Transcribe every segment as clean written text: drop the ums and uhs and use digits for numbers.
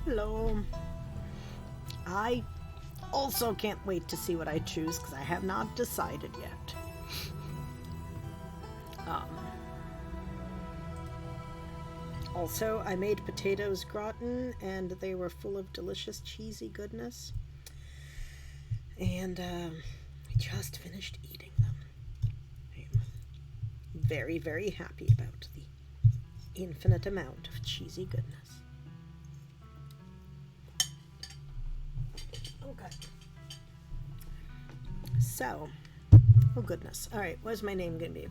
Hello. I also can't wait to see what I choose because I have not decided yet. Also, I made potatoes gratin and they were full of delicious cheesy goodness. And I just finished eating them. I'm very, very happy about the infinite amount of cheesy goodness. Okay. So, oh goodness. Alright, what's my name gonna be?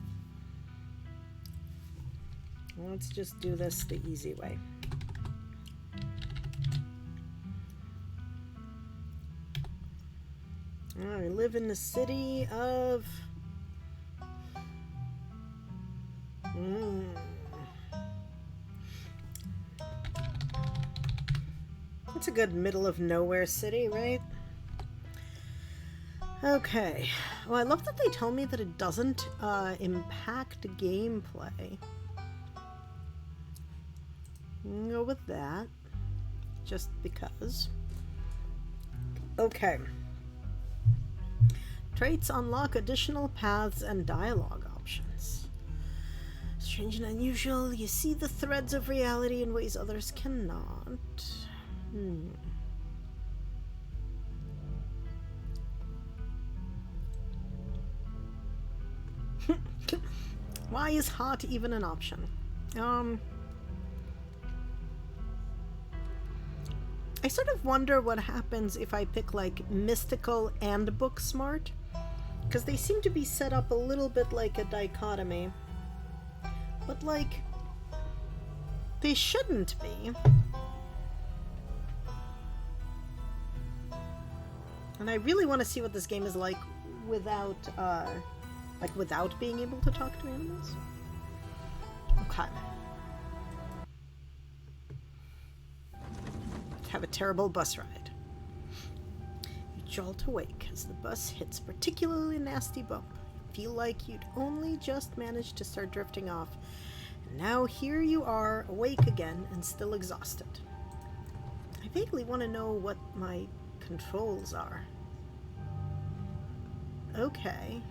Let's just do this the easy way. I live in the city of... It's a good middle of nowhere city, right? Okay. Well, I love that they tell me that it doesn't impact gameplay. Go with that. Just because. Okay. Traits unlock additional paths and dialogue options. Strange and unusual, you see the threads of reality in ways others cannot. Why is hot even an option? I sort of wonder what happens if I pick like mystical and book smart, because they seem to be set up a little bit like a dichotomy, but like they shouldn't be. And I really want to see what this game is like without being able to talk to animals. Okay. Have a terrible bus ride. You jolt awake as the bus hits a particularly nasty bump. You feel like you'd only just managed to start drifting off, and now here you are, awake again and still exhausted. I vaguely want to know what my controls are. Okay.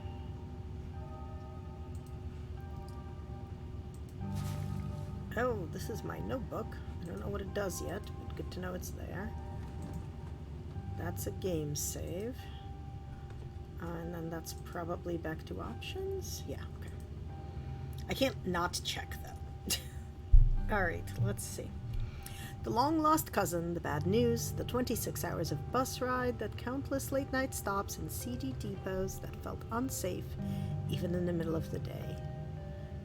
Oh, this is my notebook. I don't know what it does yet, but good to know it's there. That's a game save. And then that's probably back to options? Yeah, okay. I can't not check that. Alright, let's see. The long-lost cousin, the bad news, the 26 hours of bus ride, that countless late-night stops and seedy depots that felt unsafe, even in the middle of the day.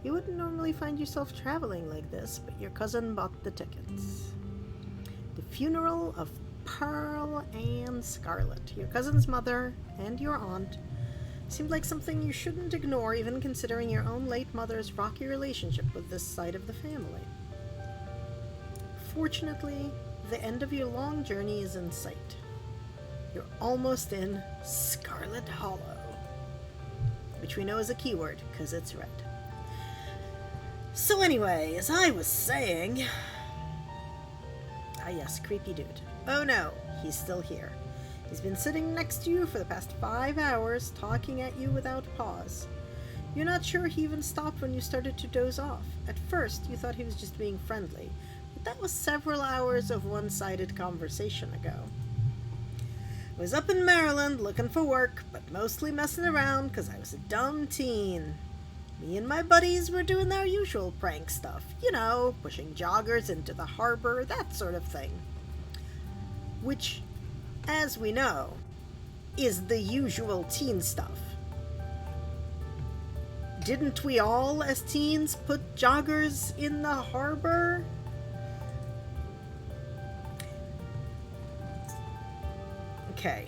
You wouldn't normally find yourself traveling like this, but your cousin bought the tickets. The funeral of Pearl and Scarlet, your cousin's mother and your aunt, seemed like something you shouldn't ignore, even considering your own late mother's rocky relationship with this side of the family. Fortunately, the end of your long journey is in sight. You're almost in Scarlet Hollow, which we know is a keyword because it's red. So anyway, as I was saying... Ah yes, creepy dude. Oh no, he's still here. He's been sitting next to you for the past 5 hours, talking at you without pause. You're not sure he even stopped when you started to doze off. At first, you thought he was just being friendly, but that was several hours of one-sided conversation ago. I was up in Maryland looking for work, but mostly messing around because I was a dumb teen. Me and my buddies were doing our usual prank stuff, you know, pushing joggers into the harbor, that sort of thing. Which, as we know, is the usual teen stuff. Didn't we all, as teens, put joggers in the harbor? Okay.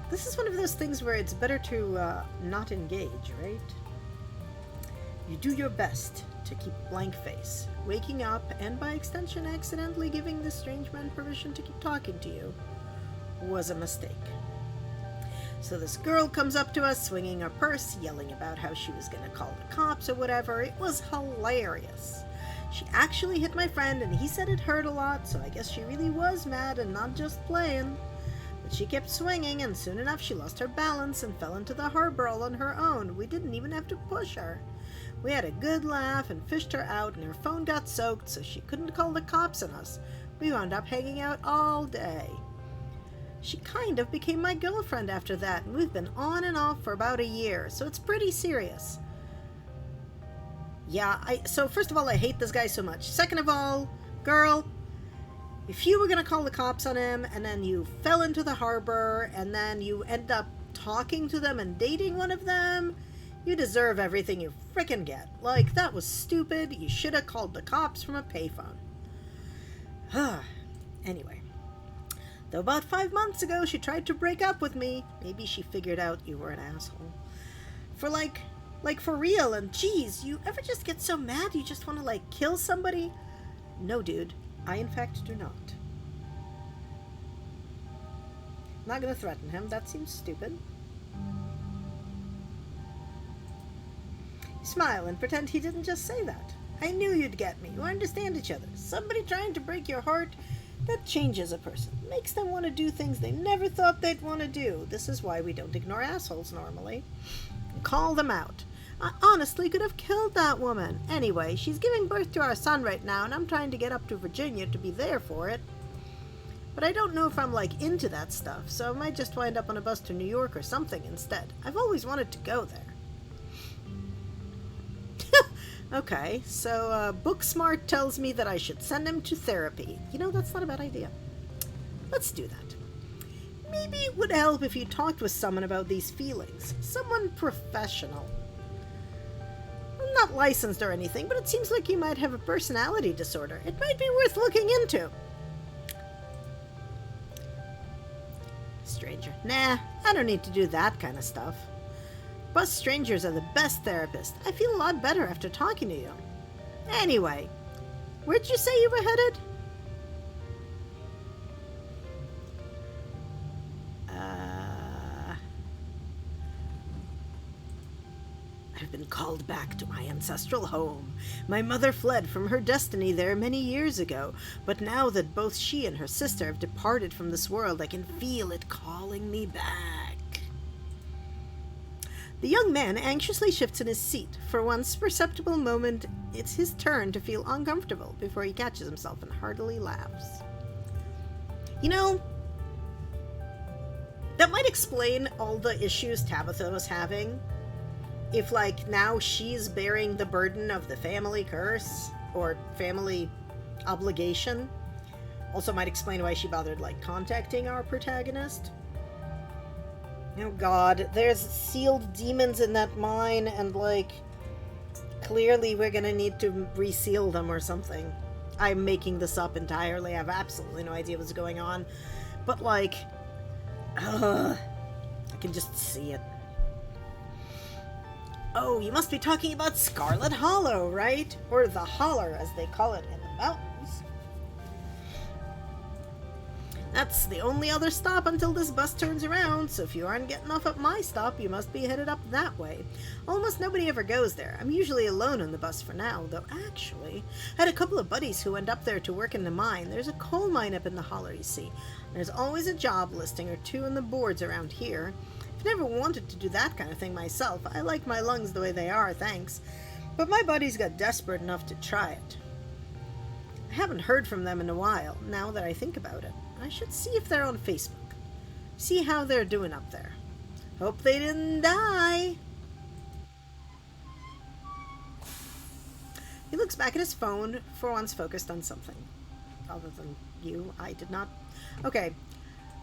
This is one of those things where it's better to not engage, right? You do your best to keep blank face. Waking up, and by extension accidentally giving this strange man permission to keep talking to you, was a mistake. So this girl comes up to us, swinging her purse, yelling about how she was going to call the cops or whatever. It was hilarious. She actually hit my friend, and he said it hurt a lot, so I guess she really was mad and not just playing. But she kept swinging, and soon enough she lost her balance and fell into the harbor all on her own. We didn't even have to push her. We had a good laugh and fished her out, and her phone got soaked, so she couldn't call the cops on us. We wound up hanging out all day. She kind of became my girlfriend after that, and we've been on and off for about a year, so it's pretty serious. Yeah, so first of all, I hate this guy so much. Second of all, girl, if you were going to call the cops on him, and then you fell into the harbor, and then you end up talking to them and dating one of them, you deserve everything you frickin' get. Like, that was stupid. You should have called the cops from a payphone. Anyway. Though about 5 months ago, she tried to break up with me. Maybe she figured out you were an asshole. For like for real, and geez, you ever just get so mad you just want to, like, kill somebody? No, dude. I, in fact, do not. I'm not going to threaten him. That seems stupid. Smile and pretend he didn't just say that. I knew you'd get me. You understand each other. Somebody trying to break your heart, that changes a person. Makes them want to do things they never thought they'd want to do. This is why we don't ignore assholes normally. Call them out. I honestly could have killed that woman. Anyway, she's giving birth to our son right now, and I'm trying to get up to Virginia to be there for it. But I don't know if I'm, like, into that stuff, so I might just wind up on a bus to New York or something instead. I've always wanted to go there. Okay, so Booksmart tells me that I should send him to therapy. You know, that's not a bad idea. Let's do that. Maybe it would help if you talked with someone about these feelings. Someone professional. I'm not licensed or anything, but it seems like you might have a personality disorder. It might be worth looking into. Stranger. Nah, I don't need to do that kind of stuff. Bus strangers are the best therapists. I feel a lot better after talking to you. Anyway, where'd you say you were headed? I've been called back to my ancestral home. My mother fled from her destiny there many years ago, but now that both she and her sister have departed from this world, I can feel it calling me back. The young man anxiously shifts in his seat. For one perceptible moment, it's his turn to feel uncomfortable before he catches himself and heartily laughs. You know, that might explain all the issues Tabitha was having. If, like, now she's bearing the burden of the family curse or family obligation. Also might explain why she bothered, like, contacting our protagonist. Oh god, there's sealed demons in that mine, and, like, clearly we're gonna need to reseal them or something. I'm making this up entirely. I have absolutely no idea what's going on. But, like, I can just see it. Oh, you must be talking about Scarlet Hollow, right? Or the Holler, as they call it in the mountains. That's the only other stop until this bus turns around, so if you aren't getting off at my stop, you must be headed up that way. Almost nobody ever goes there. I'm usually alone on the bus for now, though actually, I had a couple of buddies who went up there to work in the mine. There's a coal mine up in the Holler, you see. There's always a job listing or two on the boards around here. I've never wanted to do that kind of thing myself. I like my lungs the way they are, thanks. But my buddies got desperate enough to try it. I haven't heard from them in a while, now that I think about it. I should see if they're on Facebook. See how they're doing up there. Hope they didn't die. He looks back at his phone, for once focused on something. Other than you, I did not. Okay.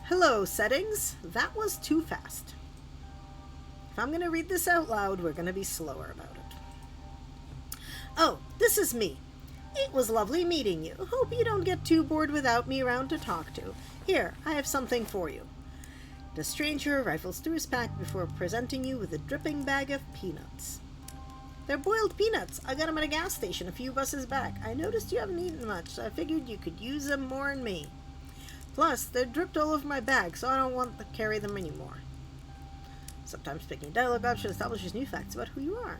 Hello, settings. That was too fast. If I'm going to read this out loud, we're going to be slower about it. Oh, this is me. It was lovely meeting you. Hope you don't get too bored without me around to talk to. Here, I have something for you. The stranger rifles through his pack before presenting you with a dripping bag of peanuts. They're boiled peanuts. I got them at a gas station a few buses back. I noticed you haven't eaten much, so I figured you could use them more than me. Plus, they're dripped all over my bag, so I don't want to carry them anymore. Sometimes picking a dialogue option establishes new facts about who you are.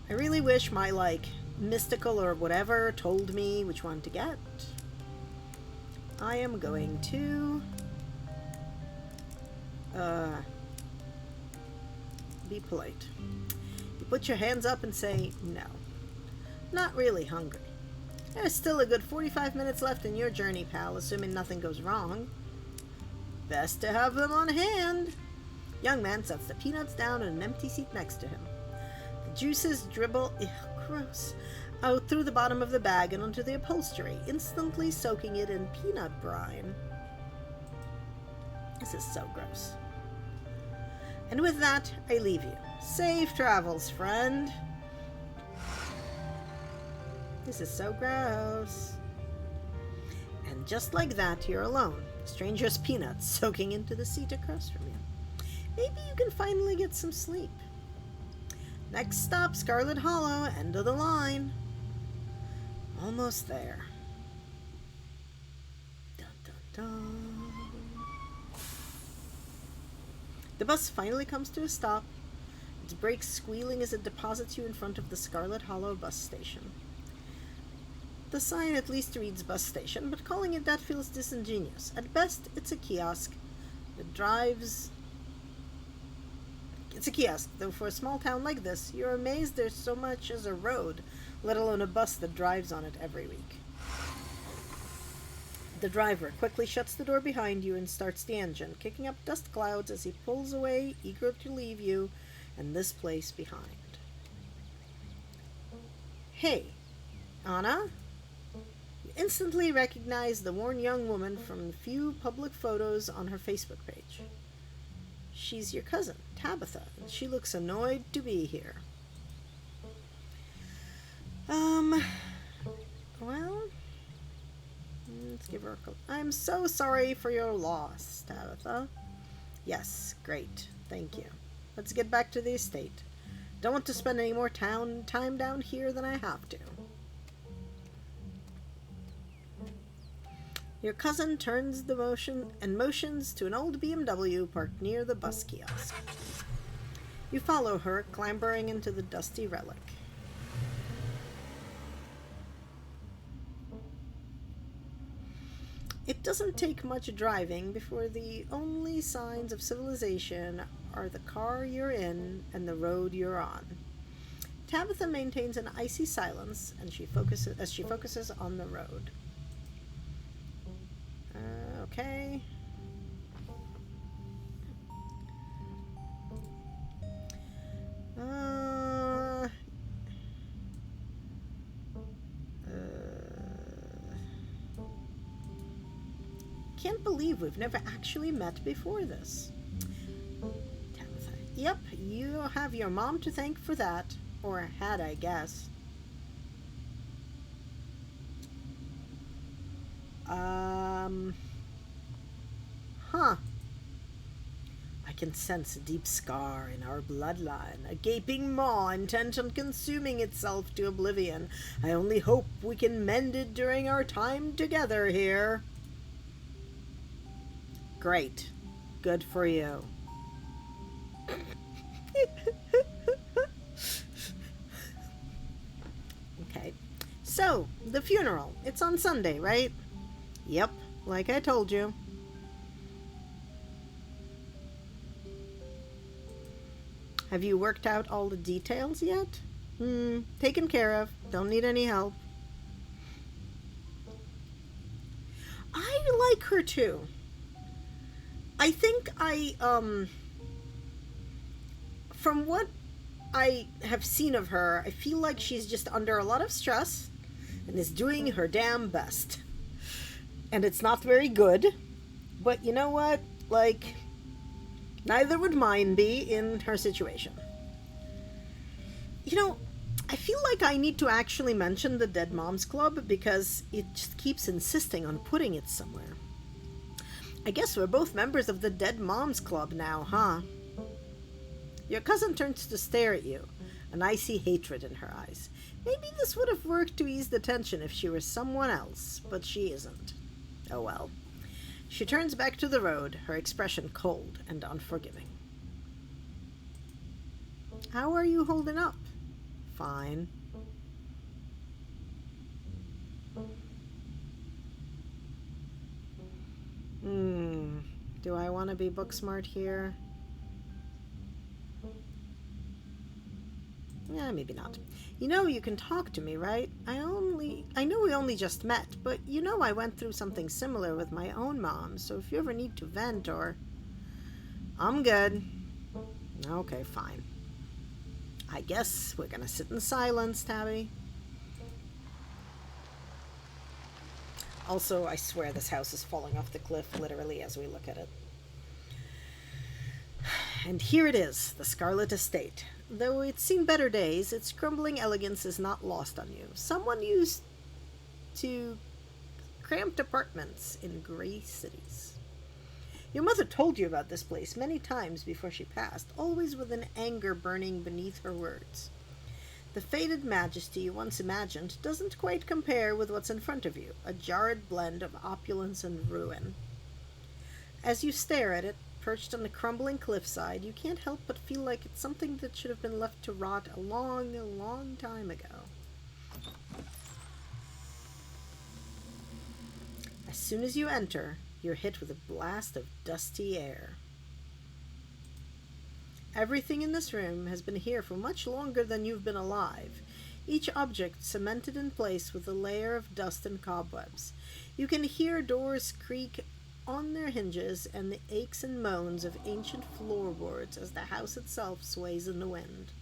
I really wish my, mystical or whatever told me which one to get. I am going to... be polite. You put your hands up and say, no. Not really hungry. There's still a good 45 minutes left in your journey, pal, assuming nothing goes wrong. Best to have them on hand. Young man sets the peanuts down on an empty seat next to him. The juices dribble, gross, out through the bottom of the bag and onto the upholstery, instantly soaking it in peanut brine. This is so gross. And with that, I leave you. Safe travels, friend. This is so gross. And just like that, you're alone. Stranger's peanuts soaking into the seat across from you. Maybe you can finally get some sleep. Next stop, Scarlet Hollow, end of the line. Almost there. Dun, dun, dun. The bus finally comes to a stop. Its brakes squealing as it deposits you in front of the Scarlet Hollow bus station. The sign at least reads bus station, but calling it that feels disingenuous. At best, it's a kiosk that drives... It's a kiosk, though for a small town like this, you're amazed there's so much as a road, let alone a bus that drives on it every week. The driver quickly shuts the door behind you and starts the engine, kicking up dust clouds as he pulls away, eager to leave you and this place behind. Hey, Anna? You instantly recognize the worn young woman from the few public photos on her Facebook page. She's your cousin, Tabitha, and she looks annoyed to be here. Well, let's give her a call. I'm so sorry for your loss, Tabitha. Yes, great, thank you. Let's get back to the estate. Don't want to spend any more time down here than I have to. Your cousin turns the motions to an old BMW parked near the bus kiosk. You follow her, clambering into the dusty relic. It doesn't take much driving before the only signs of civilization are the car you're in and the road you're on. Tabitha maintains an icy silence as she focuses on the road. Okay. Can't believe we've never actually met before this. Tabitha. Yep, you have your mom to thank for that. Or had, I guess. I can sense a deep scar in our bloodline, a gaping maw intent on consuming itself to oblivion. I only hope we can mend it during our time together here. Great. Good for you. Okay. So, the funeral. It's on Sunday, right? Yep, like I told you. Have you worked out all the details yet? Taken care of. Don't need any help. I like her too. I think from what I have seen of her, I feel like she's just under a lot of stress and is doing her damn best. And it's not very good, but you know what? Neither would mine be in her situation. I feel like I need to actually mention the Dead Moms Club because it just keeps insisting on putting it somewhere. I guess we're both members of the Dead Moms Club now, huh? Your cousin turns to stare at you, an icy hatred in her eyes. Maybe this would have worked to ease the tension if she were someone else, but she isn't. Oh well. She turns back to the road, her expression cold and unforgiving. How are you holding up? Fine. Do I want to be book smart here? Yeah, maybe not. You know you can talk to me, right? I know we only just met, but you know I went through something similar with my own mom, so if you ever need to vent or... I'm good. Okay, fine. I guess we're gonna sit in silence, Tabby. Also, I swear this house is falling off the cliff, literally, as we look at it. And here it is, the Scarlet Estate. Though it's seen better days, its crumbling elegance is not lost on you. Someone used to cramped apartments in gray cities. Your mother told you about this place many times before she passed, always with an anger burning beneath her words. The faded majesty you once imagined doesn't quite compare with what's in front of you, a jarred blend of opulence and ruin. As you stare at it, perched on the crumbling cliffside, you can't help but feel like it's something that should have been left to rot a long time ago. As soon as you enter, you're hit with a blast of dusty air. Everything in this room has been here for much longer than you've been alive, each object cemented in place with a layer of dust and cobwebs. You can hear doors creak on their hinges and the aches and moans of ancient floorboards as the house itself sways in the wind.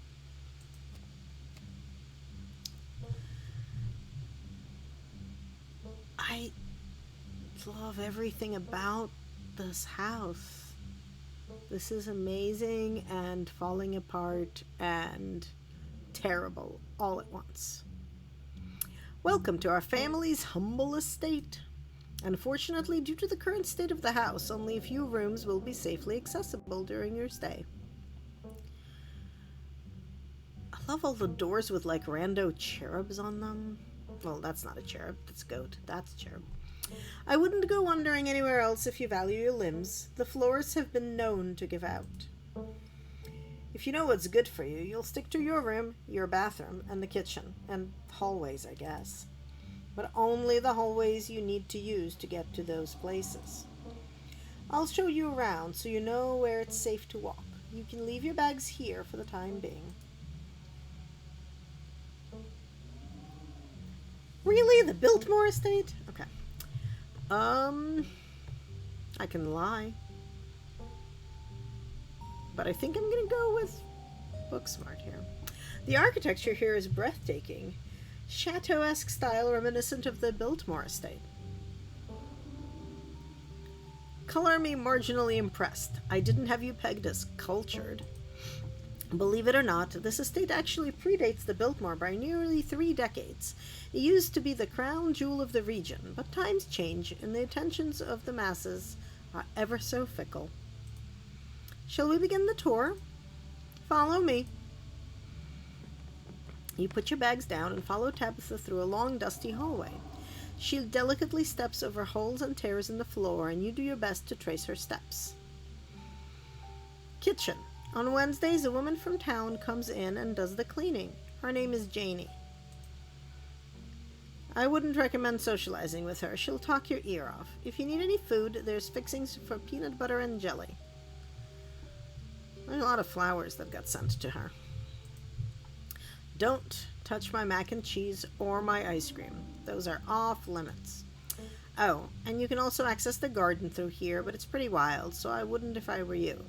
I love everything about this house. This is amazing and falling apart and terrible all at once. Welcome to our family's humble estate. Unfortunately, due to the current state of the house, only a few rooms will be safely accessible during your stay. I love all the doors with like rando cherubs on them. Well, that's not a cherub, that's a goat. That's a cherub. I wouldn't go wandering anywhere else if you value your limbs. The floors have been known to give out. If you know what's good for you, you'll stick to your room, your bathroom, and the kitchen, and hallways, I guess. But only the hallways you need to use to get to those places. I'll show you around so you know where it's safe to walk. You can leave your bags here for the time being. Really? The Biltmore estate? Okay. I can lie. But I think I'm gonna go with Booksmart here. The architecture here is breathtaking. Chateau-esque style reminiscent of the Biltmore estate. Color me marginally impressed. I didn't have you pegged as cultured. Believe it or not, this estate actually predates the Biltmore by nearly 3 decades. It used to be the crown jewel of the region, but times change and the attentions of the masses are ever so fickle. Shall we begin the tour? Follow me. You put your bags down and follow Tabitha through a long, dusty hallway. She delicately steps over holes and tears in the floor, and you do your best to trace her steps. Kitchen. On Wednesdays, a woman from town comes in and does the cleaning. Her name is Janie. I wouldn't recommend socializing with her. She'll talk your ear off. If you need any food, there's fixings for peanut butter and jelly. There's a lot of flowers that got sent to her. Don't touch my mac and cheese or my ice cream. Those are off limits. Oh, and you can also access the garden through here, but it's pretty wild, so I wouldn't if I were you.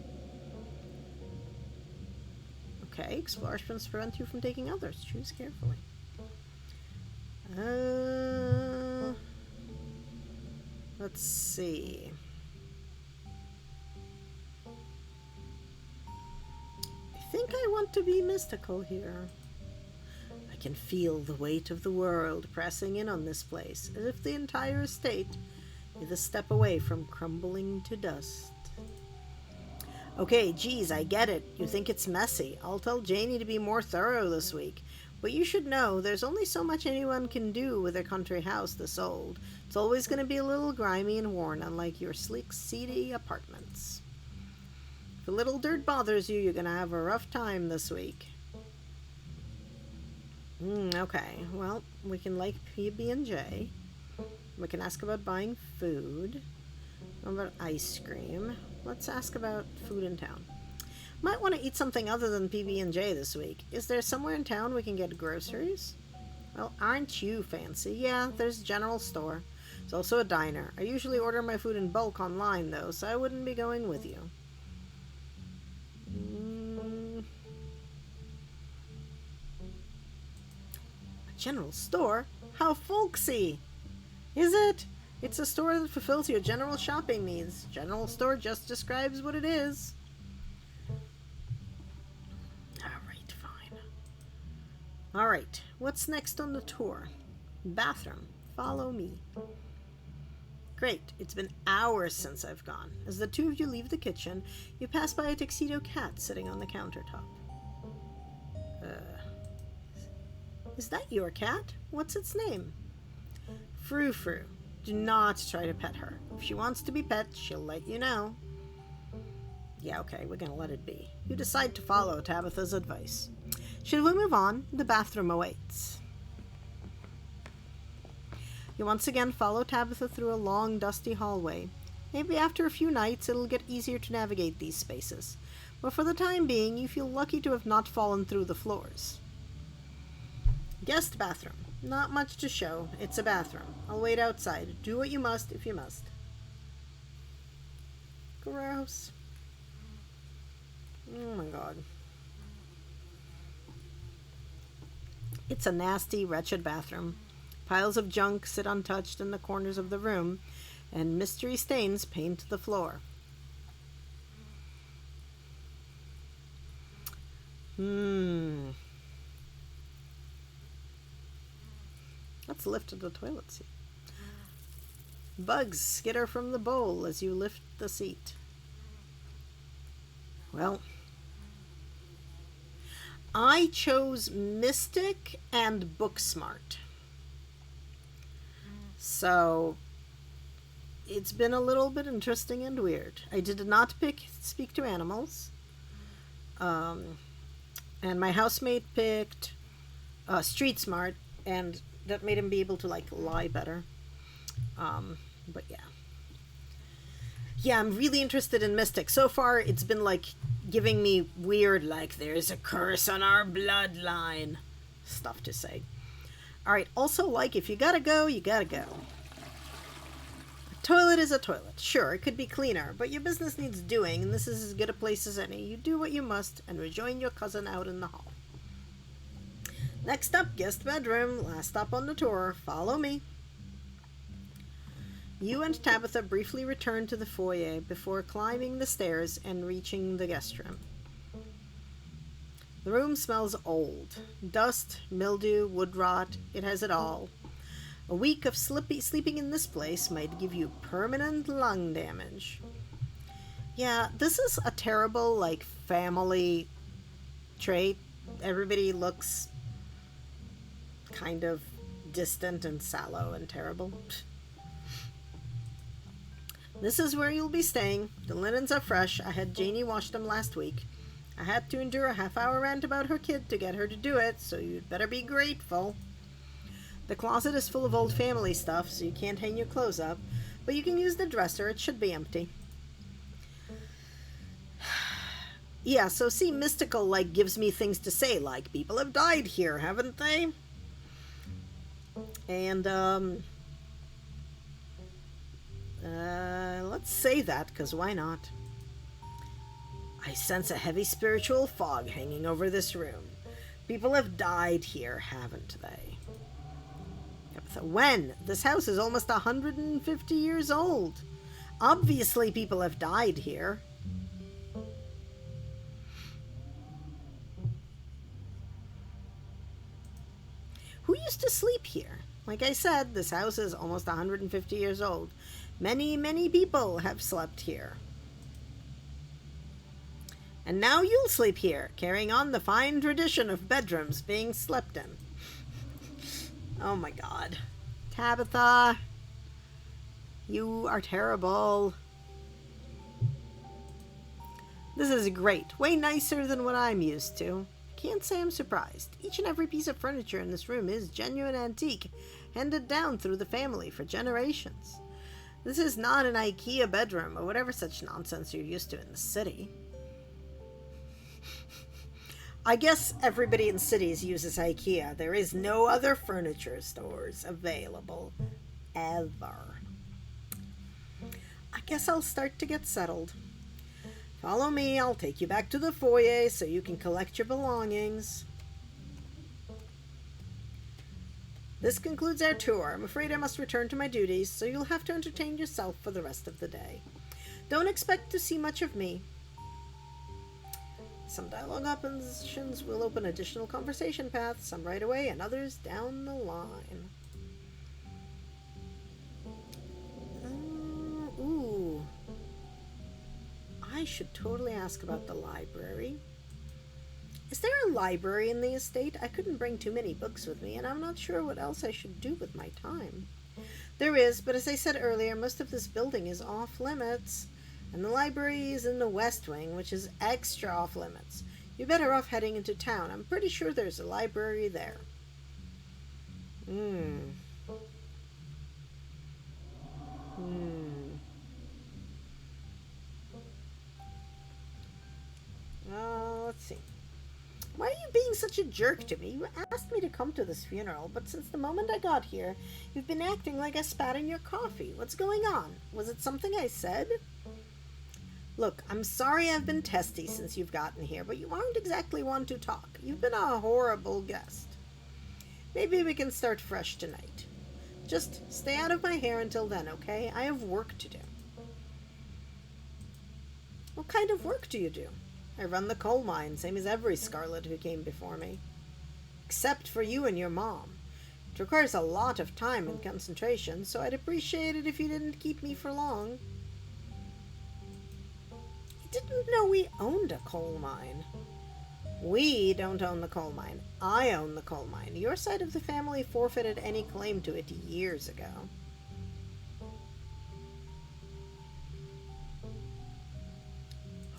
Okay, explosions prevent you from taking others. Choose carefully. Let's see. I think I want to be mystical here. I can feel the weight of the world pressing in on this place, as if the entire estate is a step away from crumbling to dust. Okay, geez, I get it. You think it's messy. I'll tell Janie to be more thorough this week. But you should know there's only so much anyone can do with a country house this old. It's always going to be a little grimy and worn, unlike your sleek, seedy apartments. If a little dirt bothers you, you're gonna have a rough time this week. Okay, well, we can like PB&J. We can ask about buying food. What about ice cream? Let's ask about food in town. Might want to eat something other than PB&J this week. Is there somewhere in town we can get groceries? Well, aren't you fancy? Yeah, there's a general store. There's also a diner. I usually order my food in bulk online, though, so I wouldn't be going with you. A general store? How folksy! Is it? It's a store that fulfills your general shopping needs. General store just describes what it is. Alright, fine. Alright, what's next on the tour? Bathroom. Follow me. Great, it's been hours since I've gone. As the two of you leave the kitchen, you pass by a tuxedo cat sitting on the countertop. Is that your cat? What's its name? Frou Frou. Do not try to pet her. If she wants to be pet, she'll let you know. Yeah, okay, we're gonna let it be. You decide to follow Tabitha's advice. Should we move on? The bathroom awaits. You once again follow Tabitha through a long, dusty hallway. Maybe after a few nights it'll get easier to navigate these spaces. But for the time being, you feel lucky to have not fallen through the floors. Guest bathroom. Not much to show. It's a bathroom. I'll wait outside. Do what you must if you must. Gross. Oh my god. It's a nasty, wretched bathroom. Piles of junk sit untouched in the corners of the room, and mystery stains paint the floor. Let's lift the toilet seat. Bugs skitter from the bowl as you lift the seat. Well, I chose Mystic and Booksmart. So, it's been a little bit interesting and weird. I did not pick Speak to Animals. And my housemate picked Street Smart, and that made him be able to, like, lie better. But yeah. Yeah, I'm really interested in Mystic. So far, it's been, like, giving me weird, like, there's a curse on our bloodline stuff to say. Alright, also, like, if you gotta go, you gotta go. A toilet is a toilet. Sure, it could be cleaner, but your business needs doing, and this is as good a place as any. You do what you must, and rejoin your cousin out in the hall. Next up, guest bedroom. Last stop on the tour. Follow me. You and Tabitha briefly return to the foyer before climbing the stairs and reaching the guest room. The room smells old. Dust, mildew, wood rot. It has it all. A week of sleeping in this place might give you permanent lung damage. Yeah, this is a terrible, like, family trait. Everybody looks kind of distant and sallow and terrible. This is where you'll be staying. The linens are fresh. I had Janie wash them last week. I had to endure a half-hour rant about her kid to get her to do it, so you'd better be grateful. The closet is full of old family stuff, so you can't hang your clothes up, but you can use the dresser. It should be empty. Yeah, so see, mystical, like, gives me things to say, like, people have died here, haven't they? And, let's say that, because why not? I sense a heavy spiritual fog hanging over this room. People have died here, haven't they? When? This house is almost 150 years old. Obviously people have died here. Who used to sleep here? Like I said, this house is almost 150 years old. Many, many people have slept here. And now you'll sleep here, carrying on the fine tradition of bedrooms being slept in. Oh my god. Tabitha, you are terrible. This is great. Way nicer than what I'm used to. Can't say I'm surprised. Each and every piece of furniture in this room is genuine antique, handed down through the family for generations. This is not an IKEA bedroom or whatever such nonsense you're used to in the city. I guess everybody in cities uses IKEA. There is no other furniture stores available. Ever. I guess I'll start to get settled. Follow me, I'll take you back to the foyer so you can collect your belongings. This concludes our tour. I'm afraid I must return to my duties, so you'll have to entertain yourself for the rest of the day. Don't expect to see much of me. Some dialogue options will open additional conversation paths, some right away and others down the line. Ooh. I should totally ask about the library. Is there a library in the estate? I couldn't bring too many books with me, and I'm not sure what else I should do with my time. There is, but as I said earlier, most of this building is off limits, and the library is in the West Wing, which is extra off limits. You're better off heading into town. I'm pretty sure there's a library there. Let's see. Why are you being such a jerk to me? You asked me to come to this funeral, but since the moment I got here, you've been acting like I spat in your coffee. What's going on? Was it something I said? Look, I'm sorry I've been testy since you've gotten here, but you aren't exactly one to talk. You've been a horrible guest. Maybe we can start fresh tonight. Just stay out of my hair until then, okay? I have work to do. What kind of work do you do? I run the coal mine, same as every Scarlet who came before me. Except for you and your mom. It requires a lot of time and concentration, so I'd appreciate it if you didn't keep me for long. I didn't know we owned a coal mine. We don't own the coal mine. I own the coal mine. Your side of the family forfeited any claim to it years ago.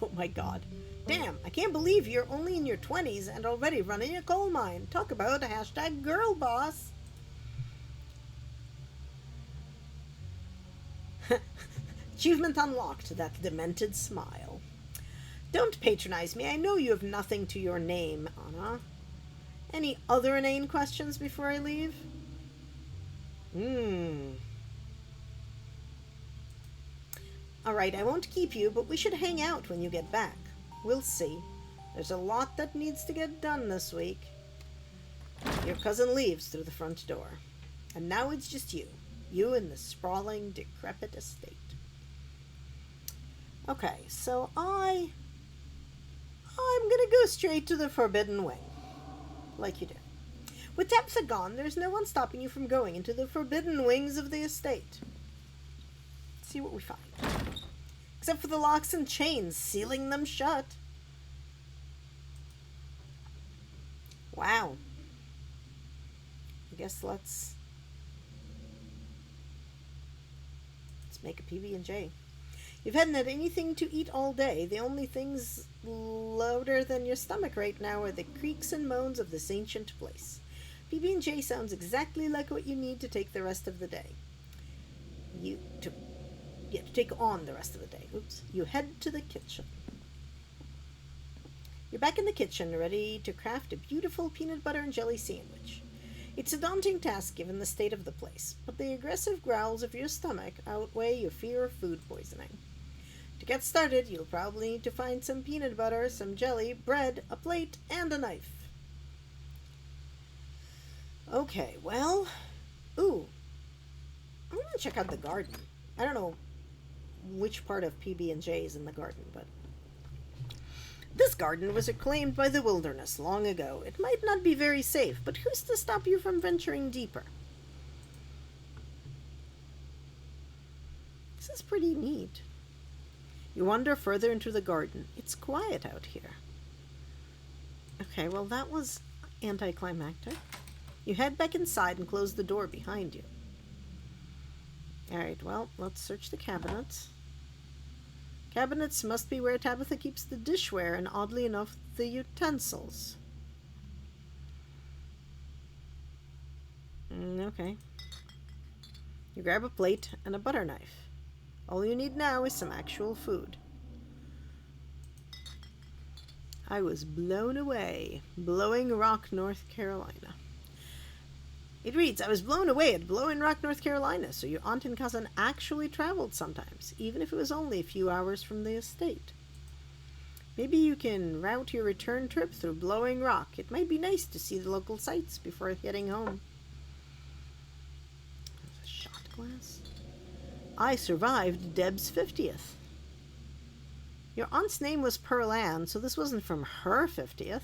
Oh my god. Damn, I can't believe you're only in your 20s and already running a coal mine. Talk about a hashtag girl boss. Achievement unlocked, that demented smile. Don't patronize me. I know you have nothing to your name, Anna. Any other inane questions before I leave? Alright, I won't keep you, but we should hang out when you get back. We'll see. There's a lot that needs to get done this week. Your cousin leaves through the front door. And now it's just you. You and the sprawling, decrepit estate. Okay, so I'm gonna go straight to the Forbidden Wing. Like you do. With Tabitha gone, there's no one stopping you from going into the forbidden wings of the estate. Let's see what we find. Except for the locks and chains sealing them shut. Wow. I guess let's make a PB&J. You've hadn't had anything to eat all day. The only things louder than your stomach right now are the creaks and moans of this ancient place. PB&J sounds exactly like what you need to take the rest of the day. To take on the rest of the day. Oops. You head to the kitchen. You're back in the kitchen, ready to craft a beautiful peanut butter and jelly sandwich. It's a daunting task given the state of the place, but the aggressive growls of your stomach outweigh your fear of food poisoning. To get started, you'll probably need to find some peanut butter, some jelly, bread, a plate, and a knife. Okay, well, I'm gonna check out the garden. I don't know which part of PB&J is in the garden, but this garden was reclaimed by the wilderness long ago. It might not be very safe, but who's to stop you from venturing deeper? This is pretty neat. You wander further into the garden. It's quiet out here. Okay, well that was anticlimactic. You head back inside and close the door behind you. Alright, well, let's search the cabinets. Cabinets must be where Tabitha keeps the dishware and, oddly enough, the utensils. Okay. You grab a plate and a butter knife. All you need now is some actual food. I was blown away. Blowing Rock, North Carolina. It reads, I was blown away at Blowing Rock, North Carolina, so your aunt and cousin actually traveled sometimes, even if it was only a few hours from the estate. Maybe you can route your return trip through Blowing Rock. It might be nice to see the local sights before heading home. There's a shot glass. I survived Deb's 50th. Your aunt's name was Pearl Ann, so this wasn't from her 50th.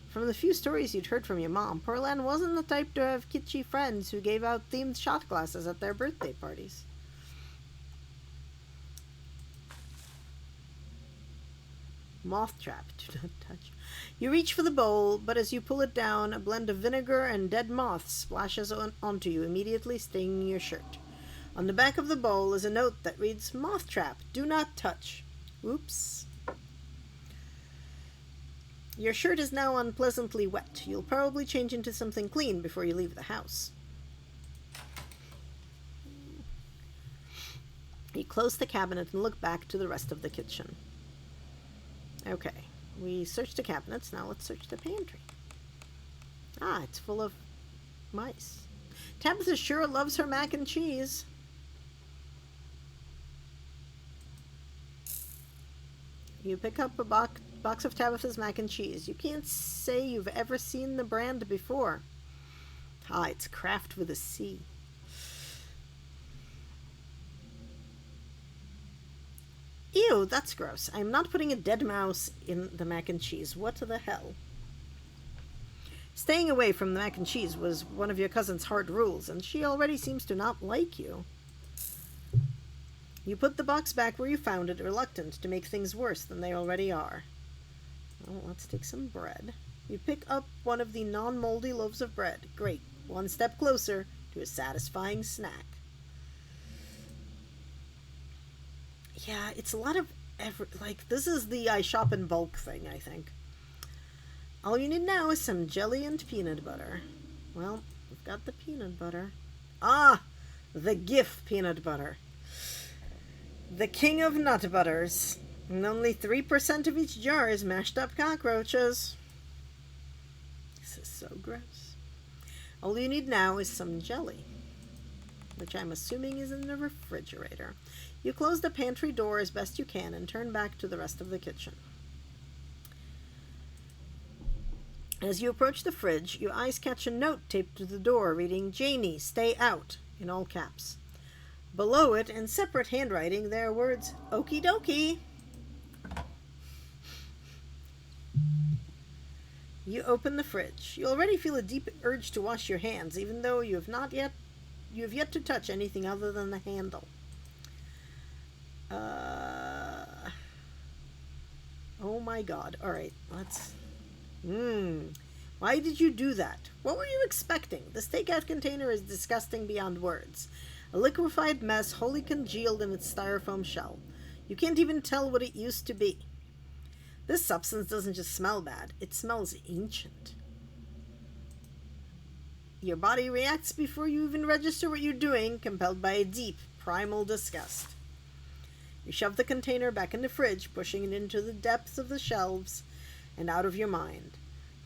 From the few stories you'd heard from your mom, Pearl Ann wasn't the type to have kitschy friends who gave out themed shot glasses at their birthday parties. Moth trap, do not touch. You reach for the bowl, but as you pull it down, a blend of vinegar and dead moths splashes onto you, immediately stinging your shirt. On the back of the bowl is a note that reads, Moth trap, do not touch. Oops. Your shirt is now unpleasantly wet. You'll probably change into something clean before you leave the house. You close the cabinet and look back to the rest of the kitchen. Okay, we searched the cabinets, now let's search the pantry. Ah, it's full of mice. Tabitha sure loves her mac and cheese. You pick up a box of Tabitha's mac and cheese. You can't say you've ever seen the brand before. Ah, it's Kraft with a C. Ew, that's gross. I'm not putting a dead mouse in the mac and cheese. What the hell? Staying away from the mac and cheese was one of your cousin's hard rules, and she already seems to not like you. You put the box back where you found it, reluctant to make things worse than they already are. Well, let's take some bread. You pick up one of the non-moldy loaves of bread. Great. One step closer to a satisfying snack. Yeah, it's a lot of this is the I shop in bulk thing, I think. All you need now is some jelly and peanut butter. Well, we've got the peanut butter. Ah, the GIF peanut butter. The king of nut butters. And only 3% of each jar is mashed up cockroaches. This is so gross. All you need now is some jelly, which I'm assuming is in the refrigerator. You close the pantry door as best you can and turn back to the rest of the kitchen. As you approach the fridge, your eyes catch a note taped to the door reading, Janie, stay out, in all caps. Below it, in separate handwriting, there are words, okie dokie. You open the fridge. You already feel a deep urge to wash your hands, even though you have yet to touch anything other than the handle. Oh my god. Alright, let's... Why did you do that? What were you expecting? The stakeout container is disgusting beyond words. A liquefied mess wholly congealed in its styrofoam shell. You can't even tell what it used to be. This substance doesn't just smell bad, it smells ancient. Your body reacts before you even register what you're doing, compelled by a deep, primal disgust. You shove the container back in the fridge, pushing it into the depths of the shelves and out of your mind.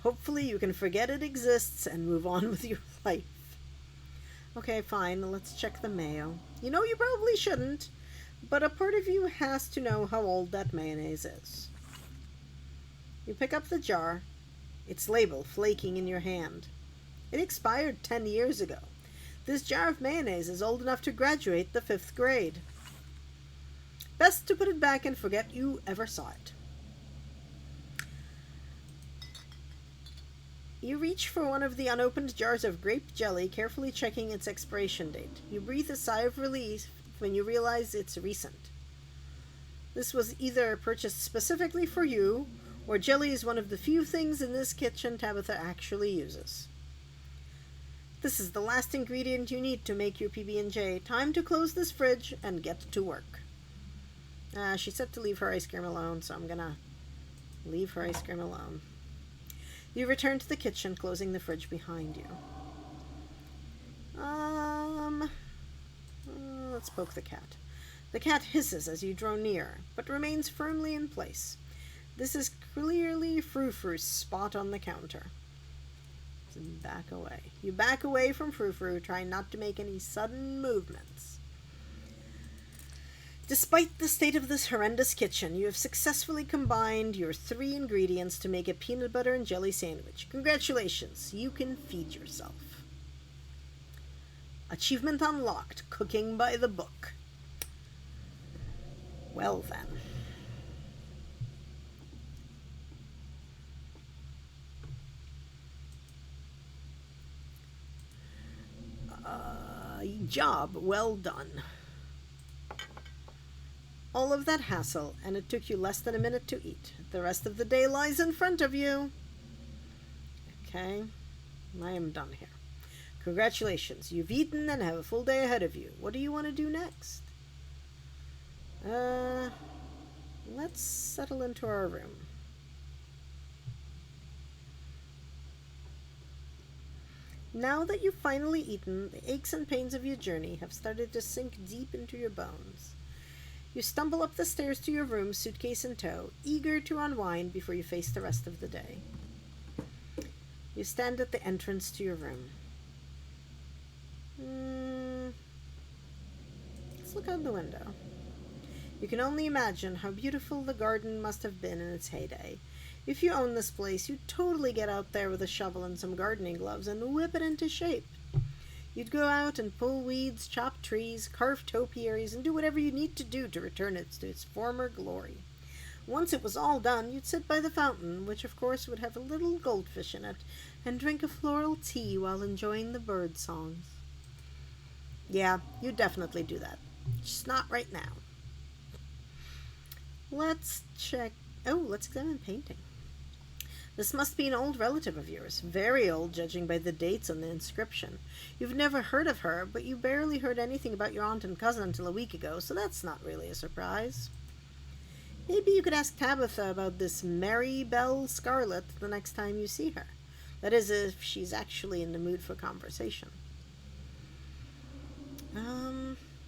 Hopefully you can forget it exists and move on with your life. Okay, fine, let's check the mayo. You know you probably shouldn't, but a part of you has to know how old that mayonnaise is. You pick up the jar, its label flaking in your hand. It expired 10 years ago. This jar of mayonnaise is old enough to graduate the 5th grade. Best to put it back and forget you ever saw it. You reach for one of the unopened jars of grape jelly, carefully checking its expiration date. You breathe a sigh of relief when you realize it's recent. This was either purchased specifically for you, or jelly is one of the few things in this kitchen Tabitha actually uses. This is the last ingredient you need to make your PB&J. Time to close this fridge and get to work. She said to leave her ice cream alone, so I'm gonna leave her ice cream alone. You return to the kitchen, closing the fridge behind you. Let's poke the cat. The cat hisses as you draw near, but remains firmly in place. This is clearly Frou-Frou's spot on the counter. So back away. You back away from Frou-Frou, trying not to make any sudden movements. Despite the state of this horrendous kitchen, you have successfully combined your 3 ingredients to make a peanut butter and jelly sandwich. Congratulations, you can feed yourself. Achievement unlocked, cooking by the book. Well then. Job well done. All of that hassle, and it took you less than a minute to eat. The rest of the day lies in front of you. Okay, I am done here. Congratulations, you've eaten and have a full day ahead of you. What do you want to do next? Let's settle into our room. Now that you've finally eaten, the aches and pains of your journey have started to sink deep into your bones. You stumble up the stairs to your room, suitcase in tow, eager to unwind before you face the rest of the day. You stand at the entrance to your room. Let's look out the window. You can only imagine how beautiful the garden must have been in its heyday. If you own this place, you'd totally get out there with a shovel and some gardening gloves and whip it into shape. You'd go out and pull weeds, chop trees, carve topiaries, and do whatever you need to do to return it to its former glory. Once it was all done, you'd sit by the fountain, which of course would have a little goldfish in it, and drink a floral tea while enjoying the bird songs. Yeah, you'd definitely do that. Just not right now. Let's examine painting. This must be an old relative of yours, very old judging by the dates on the inscription. You've never heard of her, but you barely heard anything about your aunt and cousin until a week ago, so that's not really a surprise. Maybe you could ask Tabitha about this Mary Belle Scarlet the next time you see her. That is, if she's actually in the mood for conversation.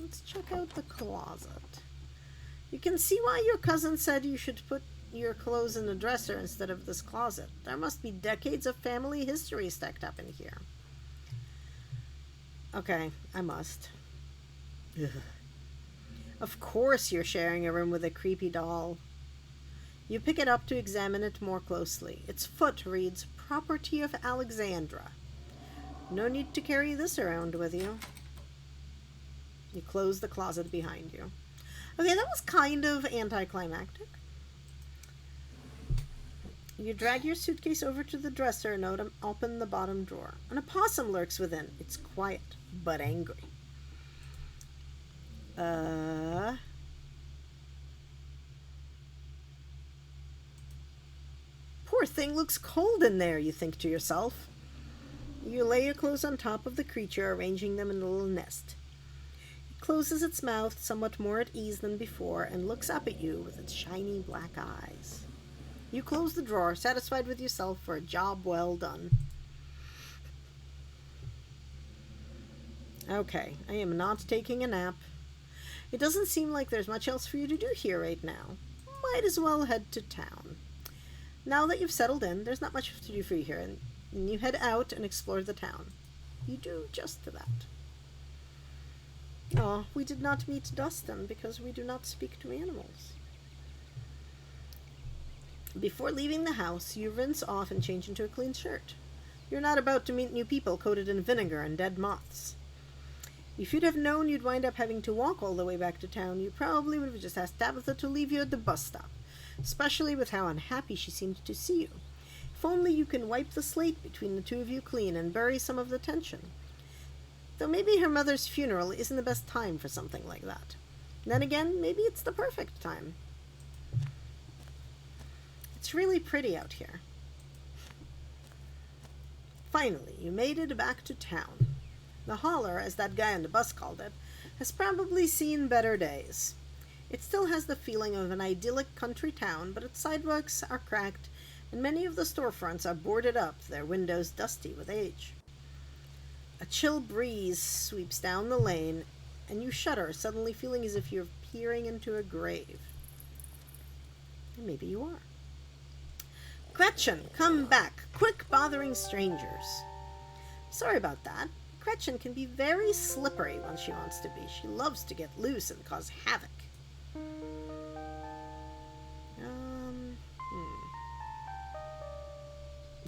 Let's check out the closet. You can see why your cousin said you should put your clothes in the dresser instead of this closet. There must be decades of family history stacked up in here. Okay, I must. Ugh. Of course you're sharing a room with a creepy doll. You pick it up to examine it more closely. Its foot reads, "Property of Alexandra." No need to carry this around with you. You close the closet behind you. Okay, that was kind of anticlimactic. You drag your suitcase over to the dresser and open the bottom drawer. An opossum lurks within. It's quiet, but angry. Poor thing looks cold in there, you think to yourself. You lay your clothes on top of the creature, arranging them in a little nest. It closes its mouth somewhat more at ease than before and looks up at you with its shiny black eyes. You close the drawer, satisfied with yourself for a job well done. Okay, I am not taking a nap. It doesn't seem like there's much else for you to do here right now. Might as well head to town. Now that you've settled in, there's not much to do for you here, and you head out and explore the town. You do just that. Oh, we did not meet Dustin because we do not speak to animals. Before leaving the house, you rinse off and change into a clean shirt. You're not about to meet new people coated in vinegar and dead moths. If you'd have known you'd wind up having to walk all the way back to town, you probably would have just asked Tabitha to leave you at the bus stop, especially with how unhappy she seemed to see you. If only you can wipe the slate between the two of you clean and bury some of the tension. Though maybe her mother's funeral isn't the best time for something like that. Then again, maybe it's the perfect time. It's really pretty out here. Finally, you made it back to town. The holler, as that guy on the bus called it, has probably seen better days. It still has the feeling of an idyllic country town, but its sidewalks are cracked, and many of the storefronts are boarded up, their windows dusty with age. A chill breeze sweeps down the lane, and you shudder, suddenly feeling as if you're peering into a grave. And maybe you are. Gretchen, come back! Quick, bothering strangers! Sorry about that. Gretchen can be very slippery when she wants to be. She loves to get loose and cause havoc.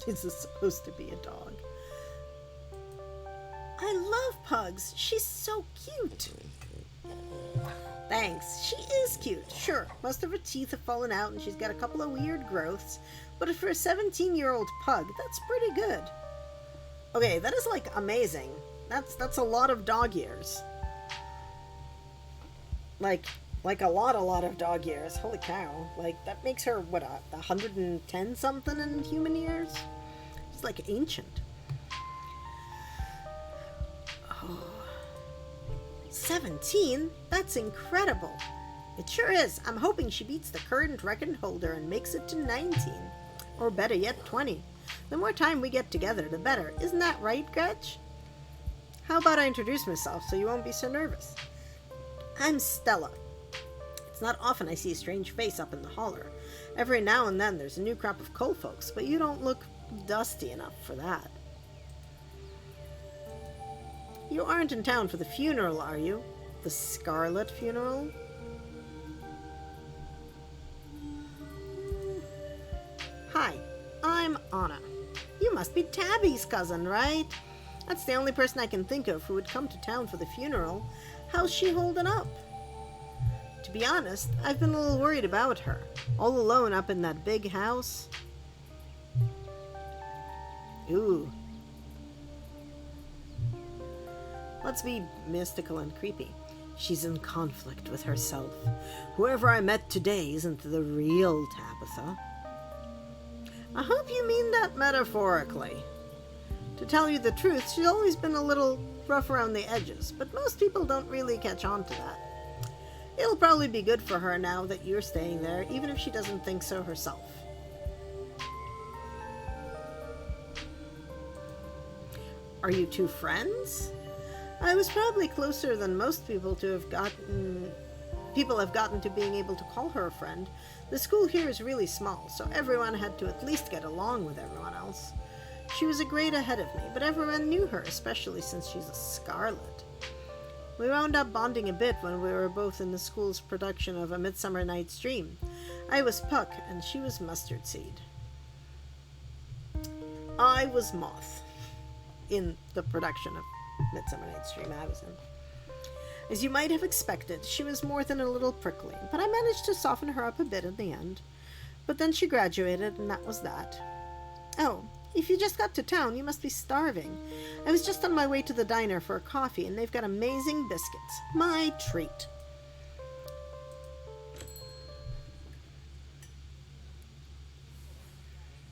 This is supposed to be a dog. I love Pugs. She's so cute. Thanks. She is cute. Sure, most of her teeth have fallen out and she's got a couple of weird growths, but for a 17-year-old pug, that's pretty good. Okay, that is like amazing. That's a lot of dog years. Like a lot of dog years. Holy cow. Like, that makes her, what, 110 something in human years? It's like ancient. Oh. 17? That's incredible. It sure is. I'm hoping she beats the current record holder and makes it to 19. Or better yet, 20. The more time we get together, the better. Isn't that right, Gretch? How about I introduce myself so you won't be so nervous? I'm Stella. It's not often I see a strange face up in the holler. Every now and then there's a new crop of coal folks, but you don't look dusty enough for that. You aren't in town for the funeral, are you? The Scarlet funeral? Hi, I'm Anna. You must be Tabby's cousin, right? That's the only person I can think of who would come to town for the funeral. How's she holding up? To be honest, I've been a little worried about her. All alone up in that big house. Ooh. Let's be mystical and creepy. She's in conflict with herself. Whoever I met today isn't the real Tabitha. I hope you mean that metaphorically. To tell you the truth, she's always been a little rough around the edges, but most people don't really catch on to that. It'll probably be good for her now that you're staying there, even if she doesn't think so herself. Are you two friends? I was probably closer than most people have gotten to being able to call her a friend. The school here is really small, so everyone had to at least get along with everyone else. She was a grade ahead of me, but everyone knew her, especially since she's a Scarlet. We wound up bonding a bit when we were both in the school's production of A Midsummer Night's Dream. I was Puck, and she was Mustard Seed. I was Moth in the production of Midsummer Night's Dream I was in. As you might have expected, she was more than a little prickly, but I managed to soften her up a bit in the end. But then she graduated, and that was that. Oh, if you just got to town, you must be starving. I was just on my way to the diner for a coffee, and they've got amazing biscuits. My treat.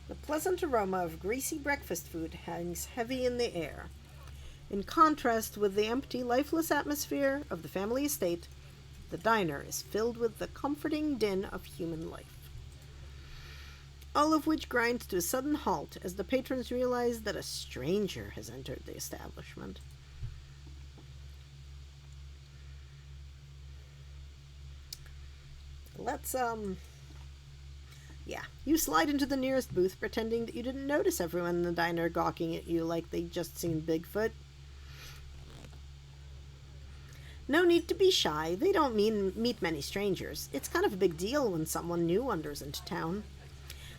The pleasant aroma of greasy breakfast food hangs heavy in the air. In contrast with the empty, lifeless atmosphere of the family estate, the diner is filled with the comforting din of human life. All of which grinds to a sudden halt as the patrons realize that a stranger has entered the establishment. Let's, you slide into the nearest booth pretending that you didn't notice everyone in the diner gawking at you like they'd just seen Bigfoot. No need to be shy. They don't meet many strangers. It's kind of a big deal when someone new wanders into town.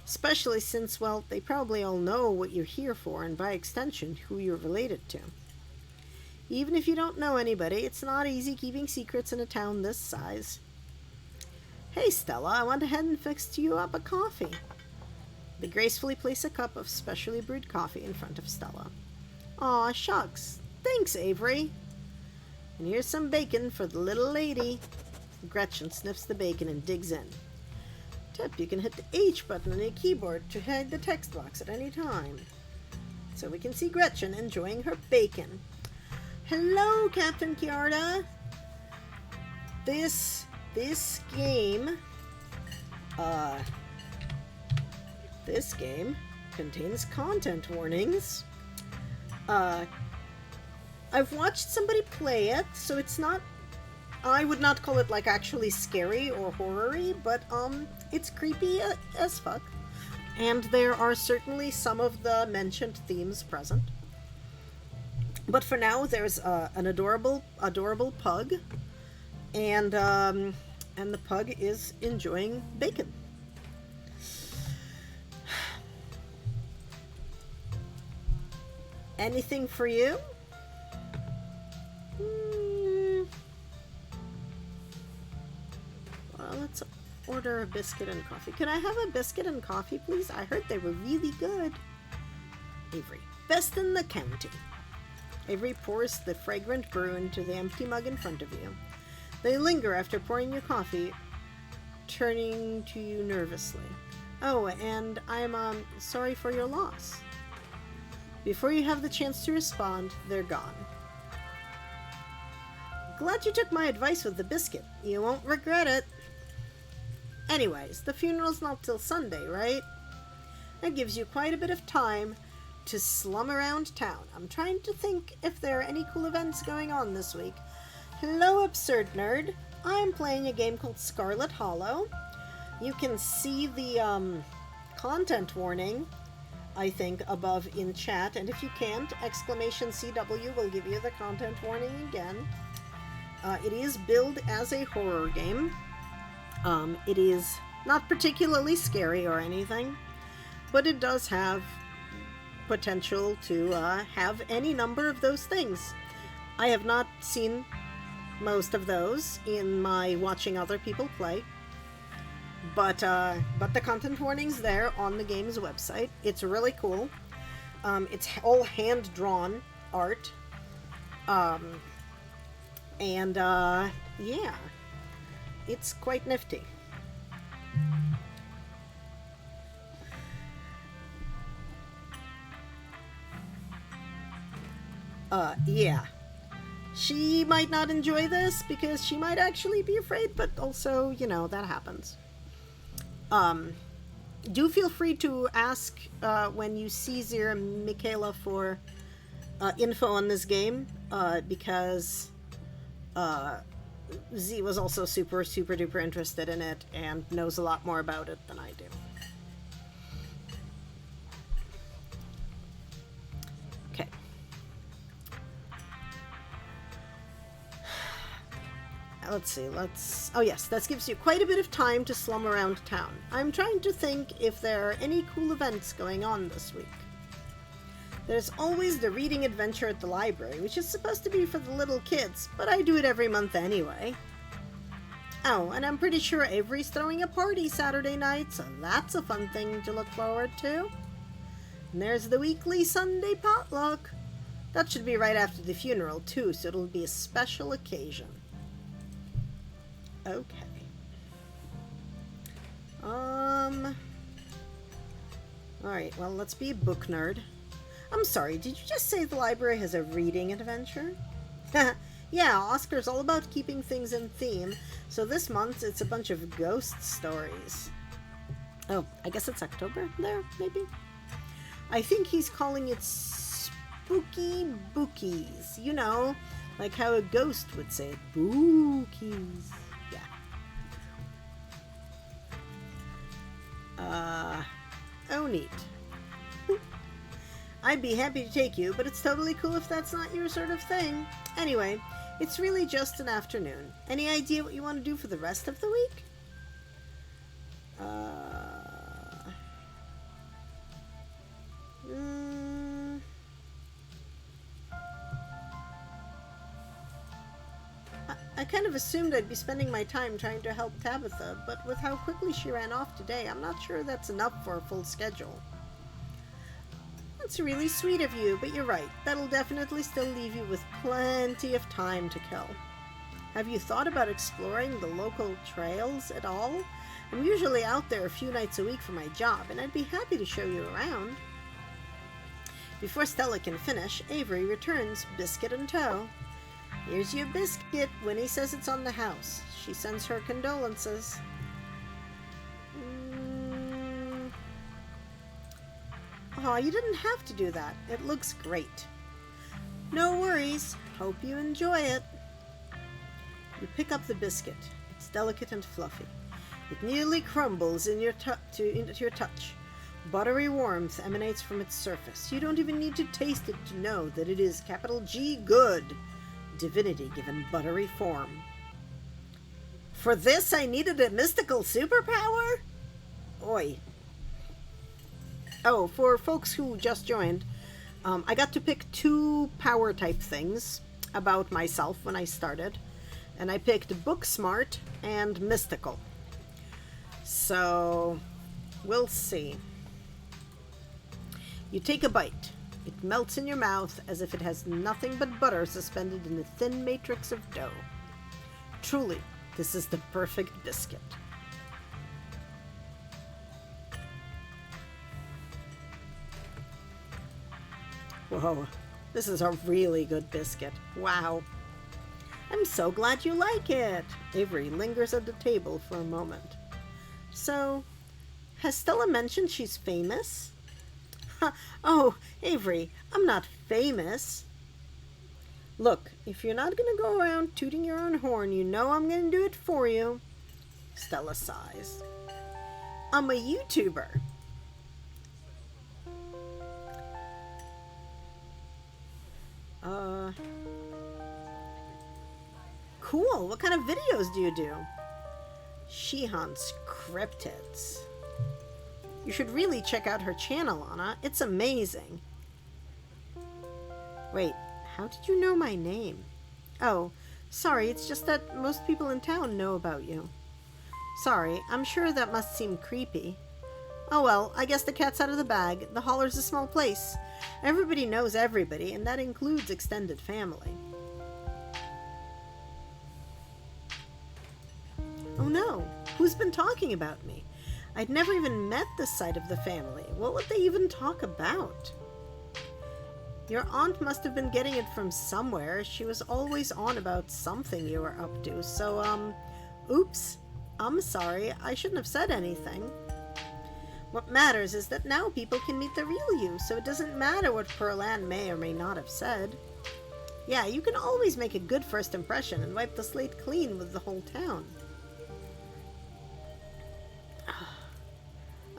Especially since, well, they probably all know what you're here for and by extension who you're related to. Even if you don't know anybody, it's not easy keeping secrets in a town this size. Hey Stella, I went ahead and fixed you up a coffee. They gracefully place a cup of specially brewed coffee in front of Stella. Aw, shucks. Thanks, Avery. And here's some bacon for the little lady. Gretchen sniffs the bacon and digs in. Tip, you can hit the H button on your keyboard to hide the text box at any time. So we can see Gretchen enjoying her bacon. Hello, Captain Chiarda. This This game, contains content warnings. I've watched somebody play it, so it's not, I would not call it like actually scary or horror-y, but it's creepy as fuck. And there are certainly some of the mentioned themes present. But for now, there's an adorable pug, and the pug is enjoying bacon. Anything for you? Well, let's order a biscuit and coffee. Can I have a biscuit and coffee, please? I heard they were really good. Avery, best in the county. Avery pours the fragrant brew into the empty mug in front of you. They linger after pouring your coffee, turning to you nervously. Oh, and I'm sorry for your loss. Before you have the chance to respond, they're gone. Glad you took my advice with the biscuit. You won't regret it. Anyways, the funeral's not till Sunday, right? That gives you quite a bit of time to slum around town. I'm trying to think if there are any cool events going on this week. Hello, Absurd Nerd. I'm playing a game called Scarlet Hollow. You can see the content warning, I think, above in chat, and if you can't, !CW will give you the content warning again. It is billed as a horror game. It is not particularly scary or anything, but it does have potential to have any number of those things. I have not seen most of those in my watching other people play, but the content warning's there on the game's website. It's really cool. It's all hand-drawn art, and yeah, it's quite nifty. Yeah. She might not enjoy this because she might actually be afraid, but also, you know, that happens. Do feel free to ask when you see Zira Michaela for info on this game, because Z was also super duper interested in it and knows a lot more about it than I do. Okay. Let's see, oh yes, that gives you quite a bit of time to slum around town. I'm trying to think if there are any cool events going on this week. There's always the reading adventure at the library, which is supposed to be for the little kids, but I do it every month anyway. Oh, and I'm pretty sure Avery's throwing a party Saturday night, so that's a fun thing to look forward to. And there's the weekly Sunday potluck. That should be right after the funeral, too, so it'll be a special occasion. Okay. Alright, well, let's be a book nerd. I'm sorry, did you just say the library has a reading adventure? Yeah, Oscar's all about keeping things in theme, so this month it's a bunch of ghost stories. Oh, I guess it's October there, maybe? I think he's calling it spooky bookies. You know, like how a ghost would say it. Bookies. Oh neat. I'd be happy to take you, but it's totally cool if that's not your sort of thing. Anyway, it's really just an afternoon. Any idea what you want to do for the rest of the week? I kind of assumed I'd be spending my time trying to help Tabitha, but with how quickly she ran off today, I'm not sure that's enough for a full schedule. That's really sweet of you, but you're right. That'll definitely still leave you with plenty of time to kill. Have you thought about exploring the local trails at all? I'm usually out there a few nights a week for my job, and I'd be happy to show you around. Before Stella can finish, Avery returns, biscuit in tow. Here's your biscuit. Winnie says it's on the house. She sends her condolences. Aw, you didn't have to do that. It looks great. No worries. Hope you enjoy it. You pick up the biscuit. It's delicate and fluffy. It nearly crumbles into your touch. Buttery warmth emanates from its surface. You don't even need to taste it to know that it is capital G good. Divinity given buttery form. For this, I needed a mystical superpower? Oi. Oh, for folks who just joined, I got to pick 2 power type things about myself when I started. And I picked book smart and mystical. So, we'll see. You take a bite. It melts in your mouth as if it has nothing but butter suspended in a thin matrix of dough. Truly, this is the perfect biscuit. Whoa, this is a really good biscuit. Wow. I'm so glad you like it. Avery lingers at the table for a moment. So, has Stella mentioned she's famous? Oh, Avery, I'm not famous. Look, if you're not going to go around tooting your own horn, you know I'm going to do it for you. Stella sighs. I'm a YouTuber. Cool. What kind of videos do you do? She hunts cryptids. You should really check out her channel, Anna. It's amazing. Wait, how did you know my name? Oh, sorry, it's just that most people in town know about you. Sorry, I'm sure that must seem creepy. Oh well, I guess the cat's out of the bag. The Holler's a small place. Everybody knows everybody, and that includes extended family. Oh no, who's been talking about me? I'd never even met this side of the family. What would they even talk about? Your aunt must have been getting it from somewhere. She was always on about something you were up to. So, oops. I'm sorry. I shouldn't have said anything. What matters is that now people can meet the real you, so it doesn't matter what Pearl Ann may or may not have said. Yeah, you can always make a good first impression and wipe the slate clean with the whole town.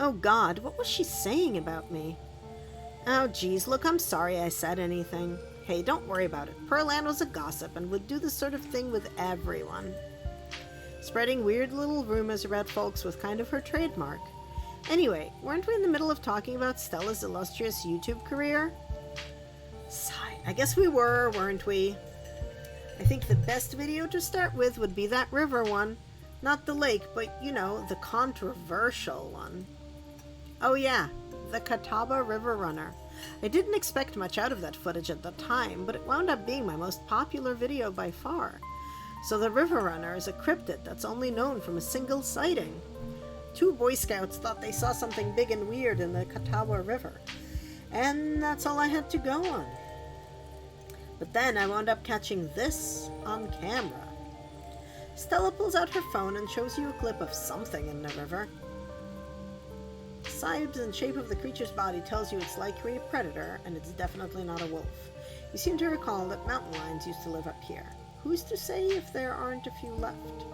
Oh God, what was she saying about me? Oh geez, look, I'm sorry I said anything. Hey, don't worry about it. Pearl Ann was a gossip and would do this sort of thing with everyone. Spreading weird little rumors about folks was kind of her trademark. Anyway, weren't we in the middle of talking about Stella's illustrious YouTube career? Sigh, I guess we were, weren't we? I think the best video to start with would be that river one. Not the lake, but, you know, the controversial one. Oh yeah, the Catawba River Runner. I didn't expect much out of that footage at the time, but it wound up being my most popular video by far. So the River Runner is a cryptid that's only known from a single sighting. 2 Boy Scouts thought they saw something big and weird in the Catawba River, and that's all I had to go on. But then I wound up catching this on camera. Stella pulls out her phone and shows you a clip of something in the river. The size and shape of the creature's body tells you it's likely a predator, and it's definitely not a wolf. You seem to recall that mountain lions used to live up here. Who's to say if there aren't a few left?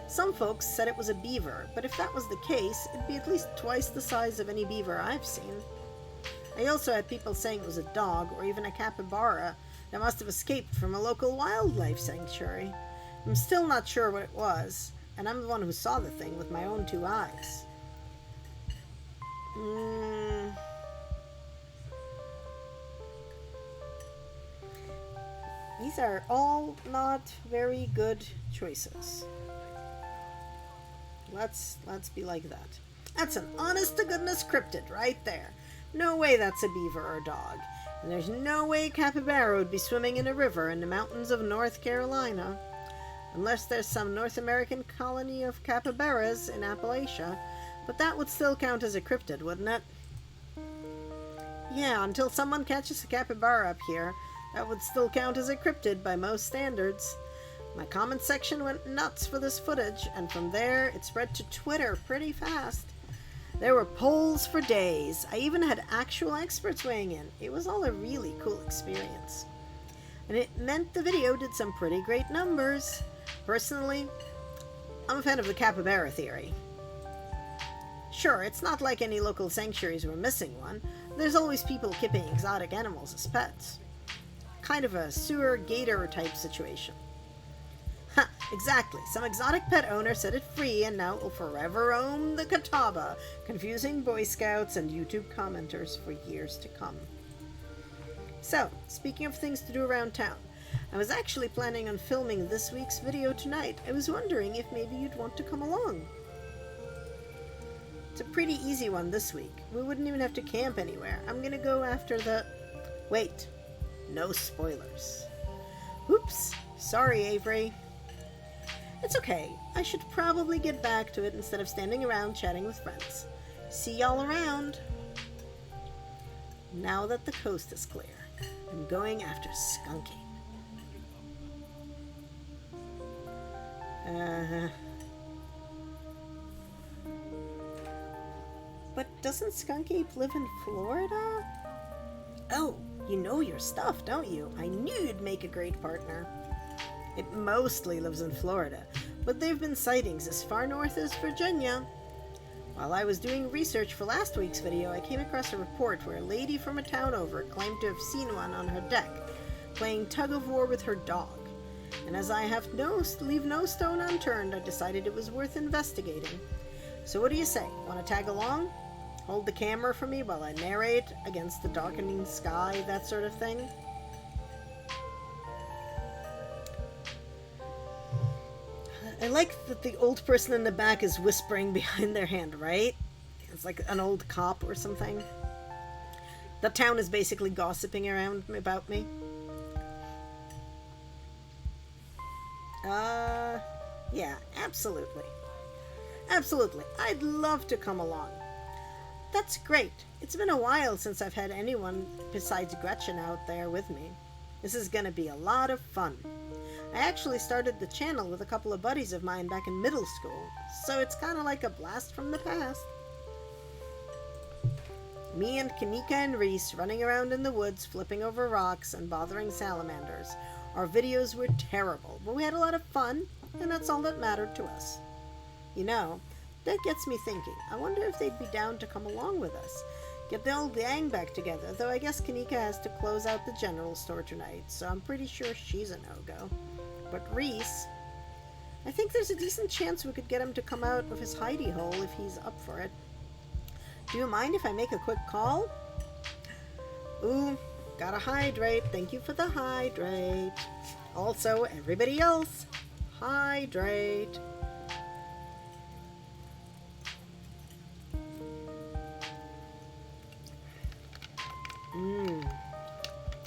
Some folks said it was a beaver, but if that was the case, it'd be at least twice the size of any beaver I've seen. I also had people saying it was a dog, or even a capybara, that must have escaped from a local wildlife sanctuary. I'm still not sure what it was, and I'm the one who saw the thing with my own 2 eyes. These are all not very good choices. Let's be like that. That's an honest-to-goodness cryptid right there. No way that's a beaver or dog. And there's no way capybara would be swimming in a river in the mountains of North Carolina. Unless there's some North American colony of capybaras in Appalachia. But that would still count as a cryptid, wouldn't it? Yeah, until someone catches a capybara up here, That would still count as a cryptid by most standards. My comment section went nuts for this footage, and from there it spread to Twitter pretty fast. There were polls for days. I even had actual experts weighing in. It was all a really cool experience. And it meant the video did some pretty great numbers. Personally, I'm a fan of the capybara theory. Sure, it's not like any local sanctuaries were missing one. There's always people keeping exotic animals as pets. Kind of a sewer gator type situation. Ha, exactly. Some exotic pet owner set it free and now it will forever roam the Catawba, confusing Boy Scouts and YouTube commenters for years to come. So, speaking of things to do around town, I was actually planning on filming this week's video tonight. I was wondering if maybe you'd want to come along. It's a pretty easy one this week. We wouldn't even have to camp anywhere. I'm gonna go after the... Wait. No spoilers. Oops. Sorry, Avery. It's okay. I should probably get back to it instead of standing around chatting with friends. See y'all around. Now that the coast is clear, I'm going after Skunk Ape. But doesn't Skunk Ape live in Florida? Oh, you know your stuff, don't you? I knew you'd make a great partner. It mostly lives in Florida, but there have been sightings as far north as Virginia. While I was doing research for last week's video, I came across a report where a lady from a town over claimed to have seen one on her deck, playing tug-of-war with her dog. And as I have leave no stone unturned, I decided it was worth investigating. So what do you say? Want to tag along? Hold the camera for me while I narrate against the darkening sky, that sort of thing? I like that the old person in the back is whispering behind their hand, right? It's like an old cop or something. The town is basically gossiping around about me. Yeah, absolutely. Absolutely. I'd love to come along. That's great. It's been a while since I've had anyone besides Gretchen out there with me. This is going to be a lot of fun. I actually started the channel with a couple of buddies of mine back in middle school, so it's kind of like a blast from the past. Me and Kanika and Reese running around in the woods, flipping over rocks and bothering salamanders. Our videos were terrible, but we had a lot of fun, and that's all that mattered to us. You know, that gets me thinking. I wonder if they'd be down to come along with us. Get the old gang back together, though I guess Kanika has to close out the general store tonight, so I'm pretty sure she's a no-go. But Reese, I think there's a decent chance we could get him to come out of his hidey hole if he's up for it. Do you mind if I make a quick call? Ooh, gotta hydrate. Thank you for the hydrate. Also, everybody else, hydrate.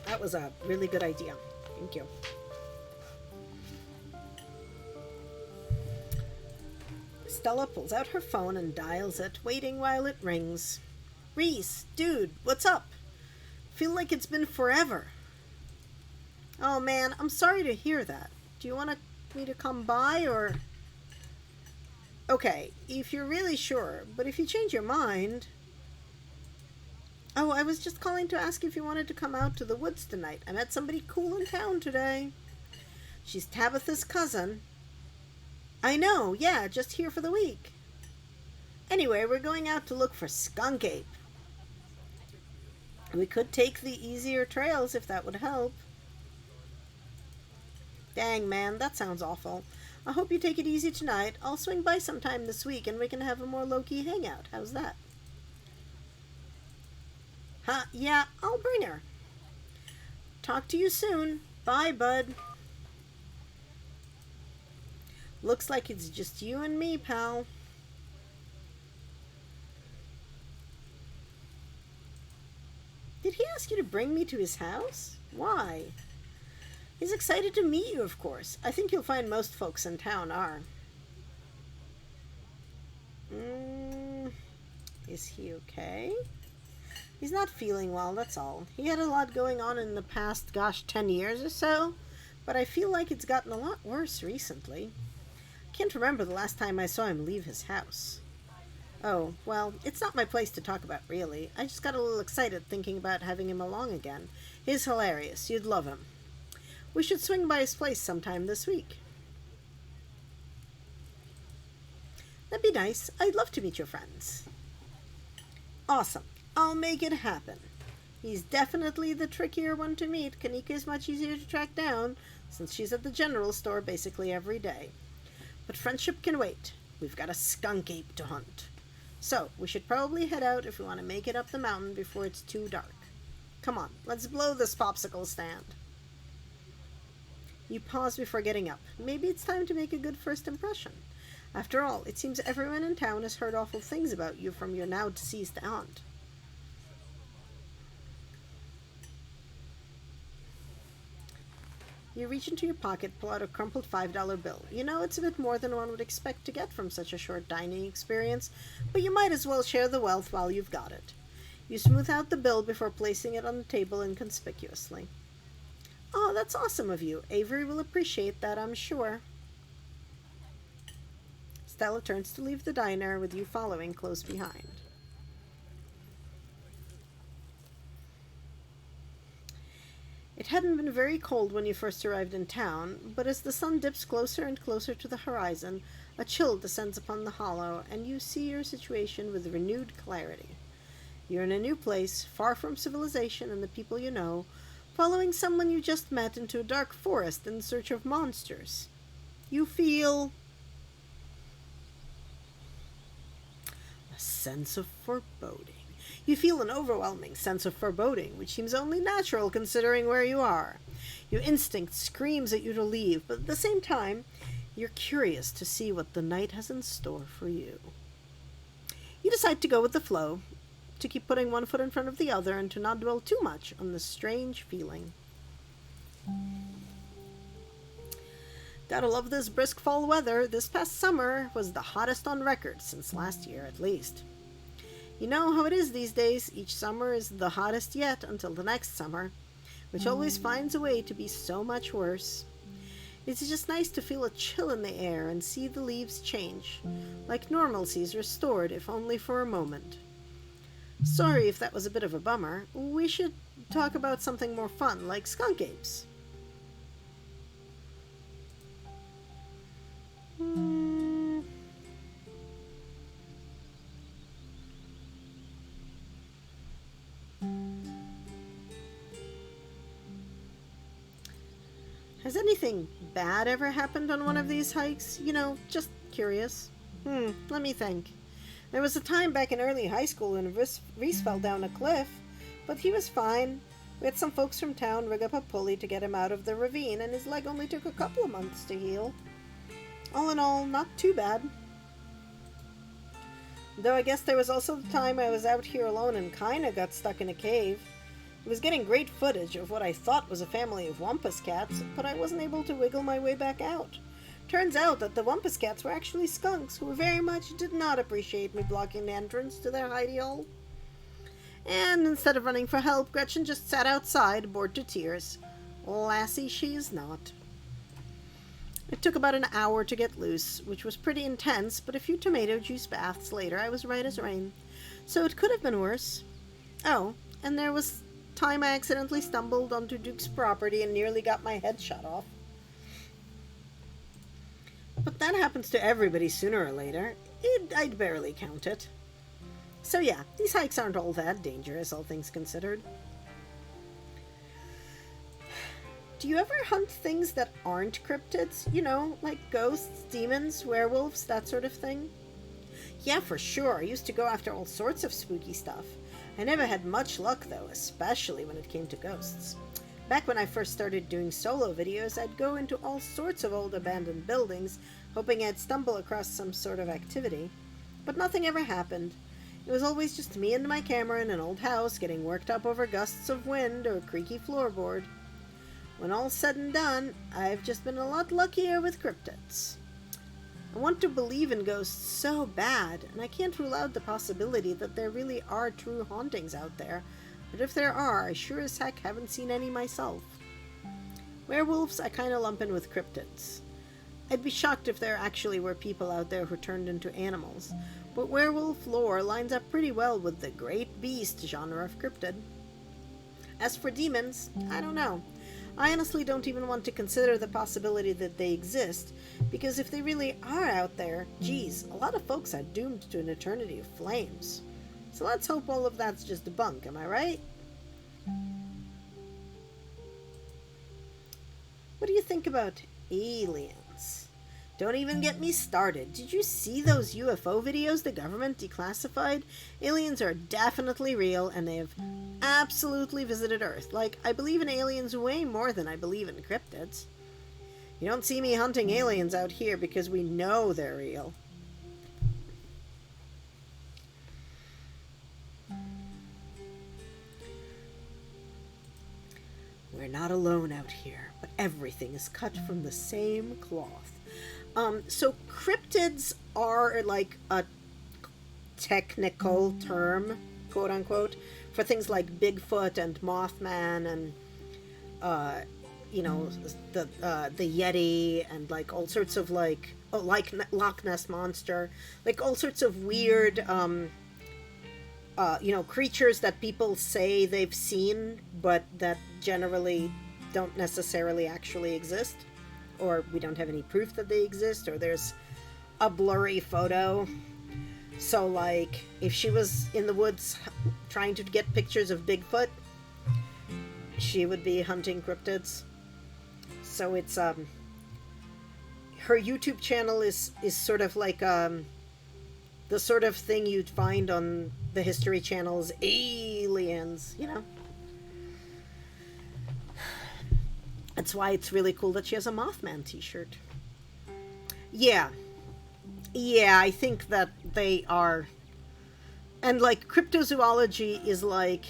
That was a really good idea. Thank you. Stella pulls out her phone and dials it, waiting while it rings. Reese, dude, what's up? Feel like it's been forever. Oh man, I'm sorry to hear that. Do you want me to come by or... Okay, if you're really sure, but if you change your mind... Oh, I was just calling to ask if you wanted to come out to the woods tonight. I met somebody cool in town today. She's Tabitha's cousin. I know, yeah, just here for the week. Anyway, we're going out to look for Skunk Ape. We could take the easier trails if that would help. Dang, man, that sounds awful. I hope you take it easy tonight. I'll swing by sometime this week and we can have a more low-key hangout. How's that? Huh, yeah, I'll bring her. Talk to you soon. Bye, bud. Looks like it's just you and me, pal. Did he ask you to bring me to his house? Why? He's excited to meet you, of course. I think you'll find most folks in town are. Is he okay? He's not feeling well, that's all. He had a lot going on in the past, 10 years or so, but I feel like it's gotten a lot worse recently. I can't remember the last time I saw him leave his house. Oh, well, it's not my place to talk about, really. I just got a little excited thinking about having him along again. He's hilarious. You'd love him. We should swing by his place sometime this week. That'd be nice. I'd love to meet your friends. Awesome. I'll make it happen. He's definitely the trickier one to meet. Kanika is much easier to track down, since she's at the general store basically every day. But friendship can wait. We've got a skunk ape to hunt. So, we should probably head out if we want to make it up the mountain before it's too dark. Come on, let's blow this popsicle stand. You pause before getting up. Maybe it's time to make a good first impression. After all, it seems everyone in town has heard awful things about you from your now deceased aunt. You reach into your pocket, pull out a crumpled $5 bill. You know it's a bit more than one would expect to get from such a short dining experience, but you might as well share the wealth while you've got it. You smooth out the bill before placing it on the table inconspicuously. Oh, that's awesome of you. Avery will appreciate that, I'm sure. Stella turns to leave the diner, with you following close behind. It hadn't been very cold when you first arrived in town, but as the sun dips closer and closer to the horizon, a chill descends upon the hollow, and you see your situation with renewed clarity. You're in a new place, far from civilization and the people you know, following someone you just met into a dark forest in search of monsters. You feel a sense of foreboding. You feel an overwhelming sense of foreboding, which seems only natural considering where you are. Your instinct screams at you to leave, but at the same time, you're curious to see what the night has in store for you. You decide to go with the flow, to keep putting one foot in front of the other, and to not dwell too much on this strange feeling. Gotta love this brisk fall weather. This past summer was the hottest on record, since last year at least. You know how it is these days. Each summer is the hottest yet until the next summer, which always finds a way to be so much worse. It's just nice to feel a chill in the air and see the leaves change, like normalcy is restored, if only for a moment. Sorry if that was a bit of a bummer. We should talk about something more fun, like skunk apes. Has anything bad ever happened on one of these hikes? You know, just curious. Let me think. There was a time back in early high school when Reese fell down a cliff, but he was fine. We had some folks from town rig up a pulley to get him out of the ravine, and his leg only took a couple of months to heal. All in all, not too bad. Though I guess there was also the time I was out here alone and kinda got stuck in a cave. I was getting great footage of what I thought was a family of wampus cats, but I wasn't able to wiggle my way back out. Turns out that the wampus cats were actually skunks who very much did not appreciate me blocking the entrance to their hidey hole. And instead of running for help, Gretchen just sat outside, bored to tears. Lassie she is not. It took about an hour to get loose, which was pretty intense, but a few tomato juice baths later I was right as rain. So it could have been worse. Oh, and there was time I accidentally stumbled onto Duke's property and nearly got my head shot off. But that happens to everybody sooner or later. I'd barely count it. So yeah, these hikes aren't all that dangerous, all things considered. Do you ever hunt things that aren't cryptids? You know, like ghosts, demons, werewolves, that sort of thing? Yeah, for sure. I used to go after all sorts of spooky stuff. I never had much luck, though, especially when it came to ghosts. Back when I first started doing solo videos, I'd go into all sorts of old abandoned buildings, hoping I'd stumble across some sort of activity. But nothing ever happened. It was always just me and my camera in an old house, getting worked up over gusts of wind or a creaky floorboard. When all's said and done, I've just been a lot luckier with cryptids. I want to believe in ghosts so bad, and I can't rule out the possibility that there really are true hauntings out there. But if there are, I sure as heck haven't seen any myself. Werewolves I kinda lump in with cryptids. I'd be shocked if there actually were people out there who turned into animals, but werewolf lore lines up pretty well with the great beast genre of cryptid. As for demons, I don't know. I honestly don't even want to consider the possibility that they exist, because if they really are out there, geez, a lot of folks are doomed to an eternity of flames. So let's hope all of that's just a bunk, am I right? What do you think about aliens? Don't even get me started. Did you see those UFO videos the government declassified? Aliens are definitely real, and they have absolutely visited Earth. Like, I believe in aliens way more than I believe in cryptids. You don't see me hunting aliens out here because we know they're real. We're not alone out here, but everything is cut from the same cloth. So cryptids are like a technical term, quote unquote, for things like Bigfoot and Mothman and, the Yeti and like all sorts of like Loch Ness Monster, like all sorts of weird, creatures that people say they've seen, but that generally don't necessarily actually exist. Or we don't have any proof that they exist, or there's a blurry photo. So, like, if she was in the woods trying to get pictures of Bigfoot, she would be hunting cryptids. So it's, her YouTube channel is sort of like, the sort of thing you'd find on the History Channel's Aliens, you know? That's why it's really cool that she has a Mothman t-shirt. Yeah, I think that they are. And like cryptozoology is like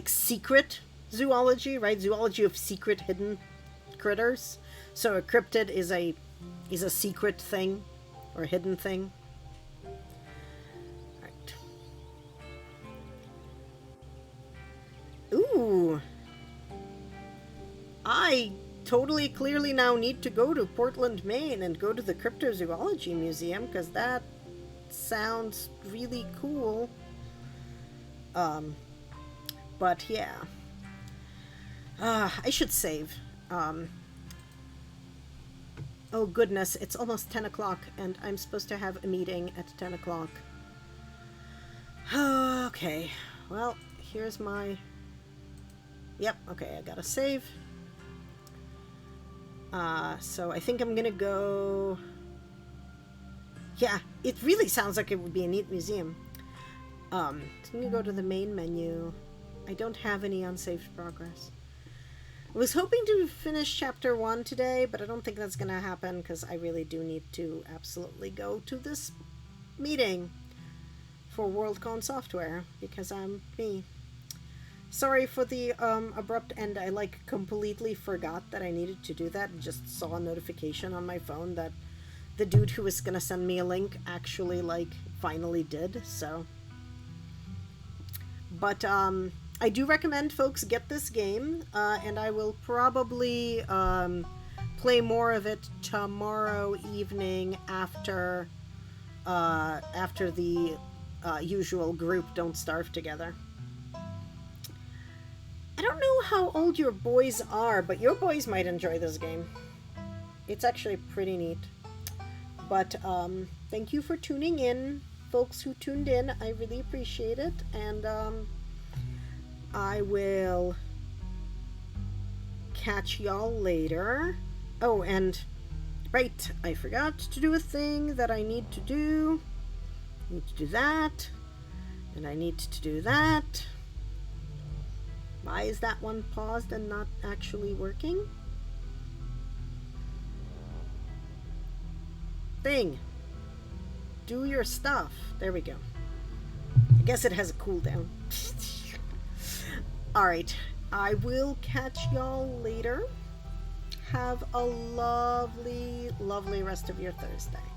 secret zoology, right? Zoology of secret hidden critters. So a cryptid is a secret thing or hidden thing. Right. Ooh. I totally clearly now need to go to Portland, Maine and go to the Cryptozoology Museum because that sounds really cool. But yeah. I should save. Oh goodness, it's almost 10 o'clock and I'm supposed to have a meeting at 10 o'clock. Okay, well, here's my... Yep, okay, I gotta save. So I think I'm gonna go... Yeah, it really sounds like it would be a neat museum. So I'm gonna go to the main menu. I don't have any unsaved progress. I was hoping to finish chapter 1 today, but I don't think that's gonna happen because I really do need to absolutely go to this meeting for Worldcon Software because I'm me. Sorry for the abrupt end. I like completely forgot that I needed to do that and just saw a notification on my phone that the dude who was gonna send me a link actually like finally did, so. But I do recommend folks get this game, and I will probably play more of it tomorrow evening after the usual group Don't Starve Together. I don't know how old your boys are, but your boys might enjoy this game. It's actually pretty neat. But thank you for tuning in, folks who tuned in. I really appreciate it, and I will catch y'all later. Oh, and right, I forgot to do a thing that I need to do. I need to do that, and I need to do that. Why is that one paused and not actually working? Thing. Do your stuff. There we go. I guess it has a cooldown. Alright. I will catch y'all later. Have a lovely, lovely rest of your Thursday.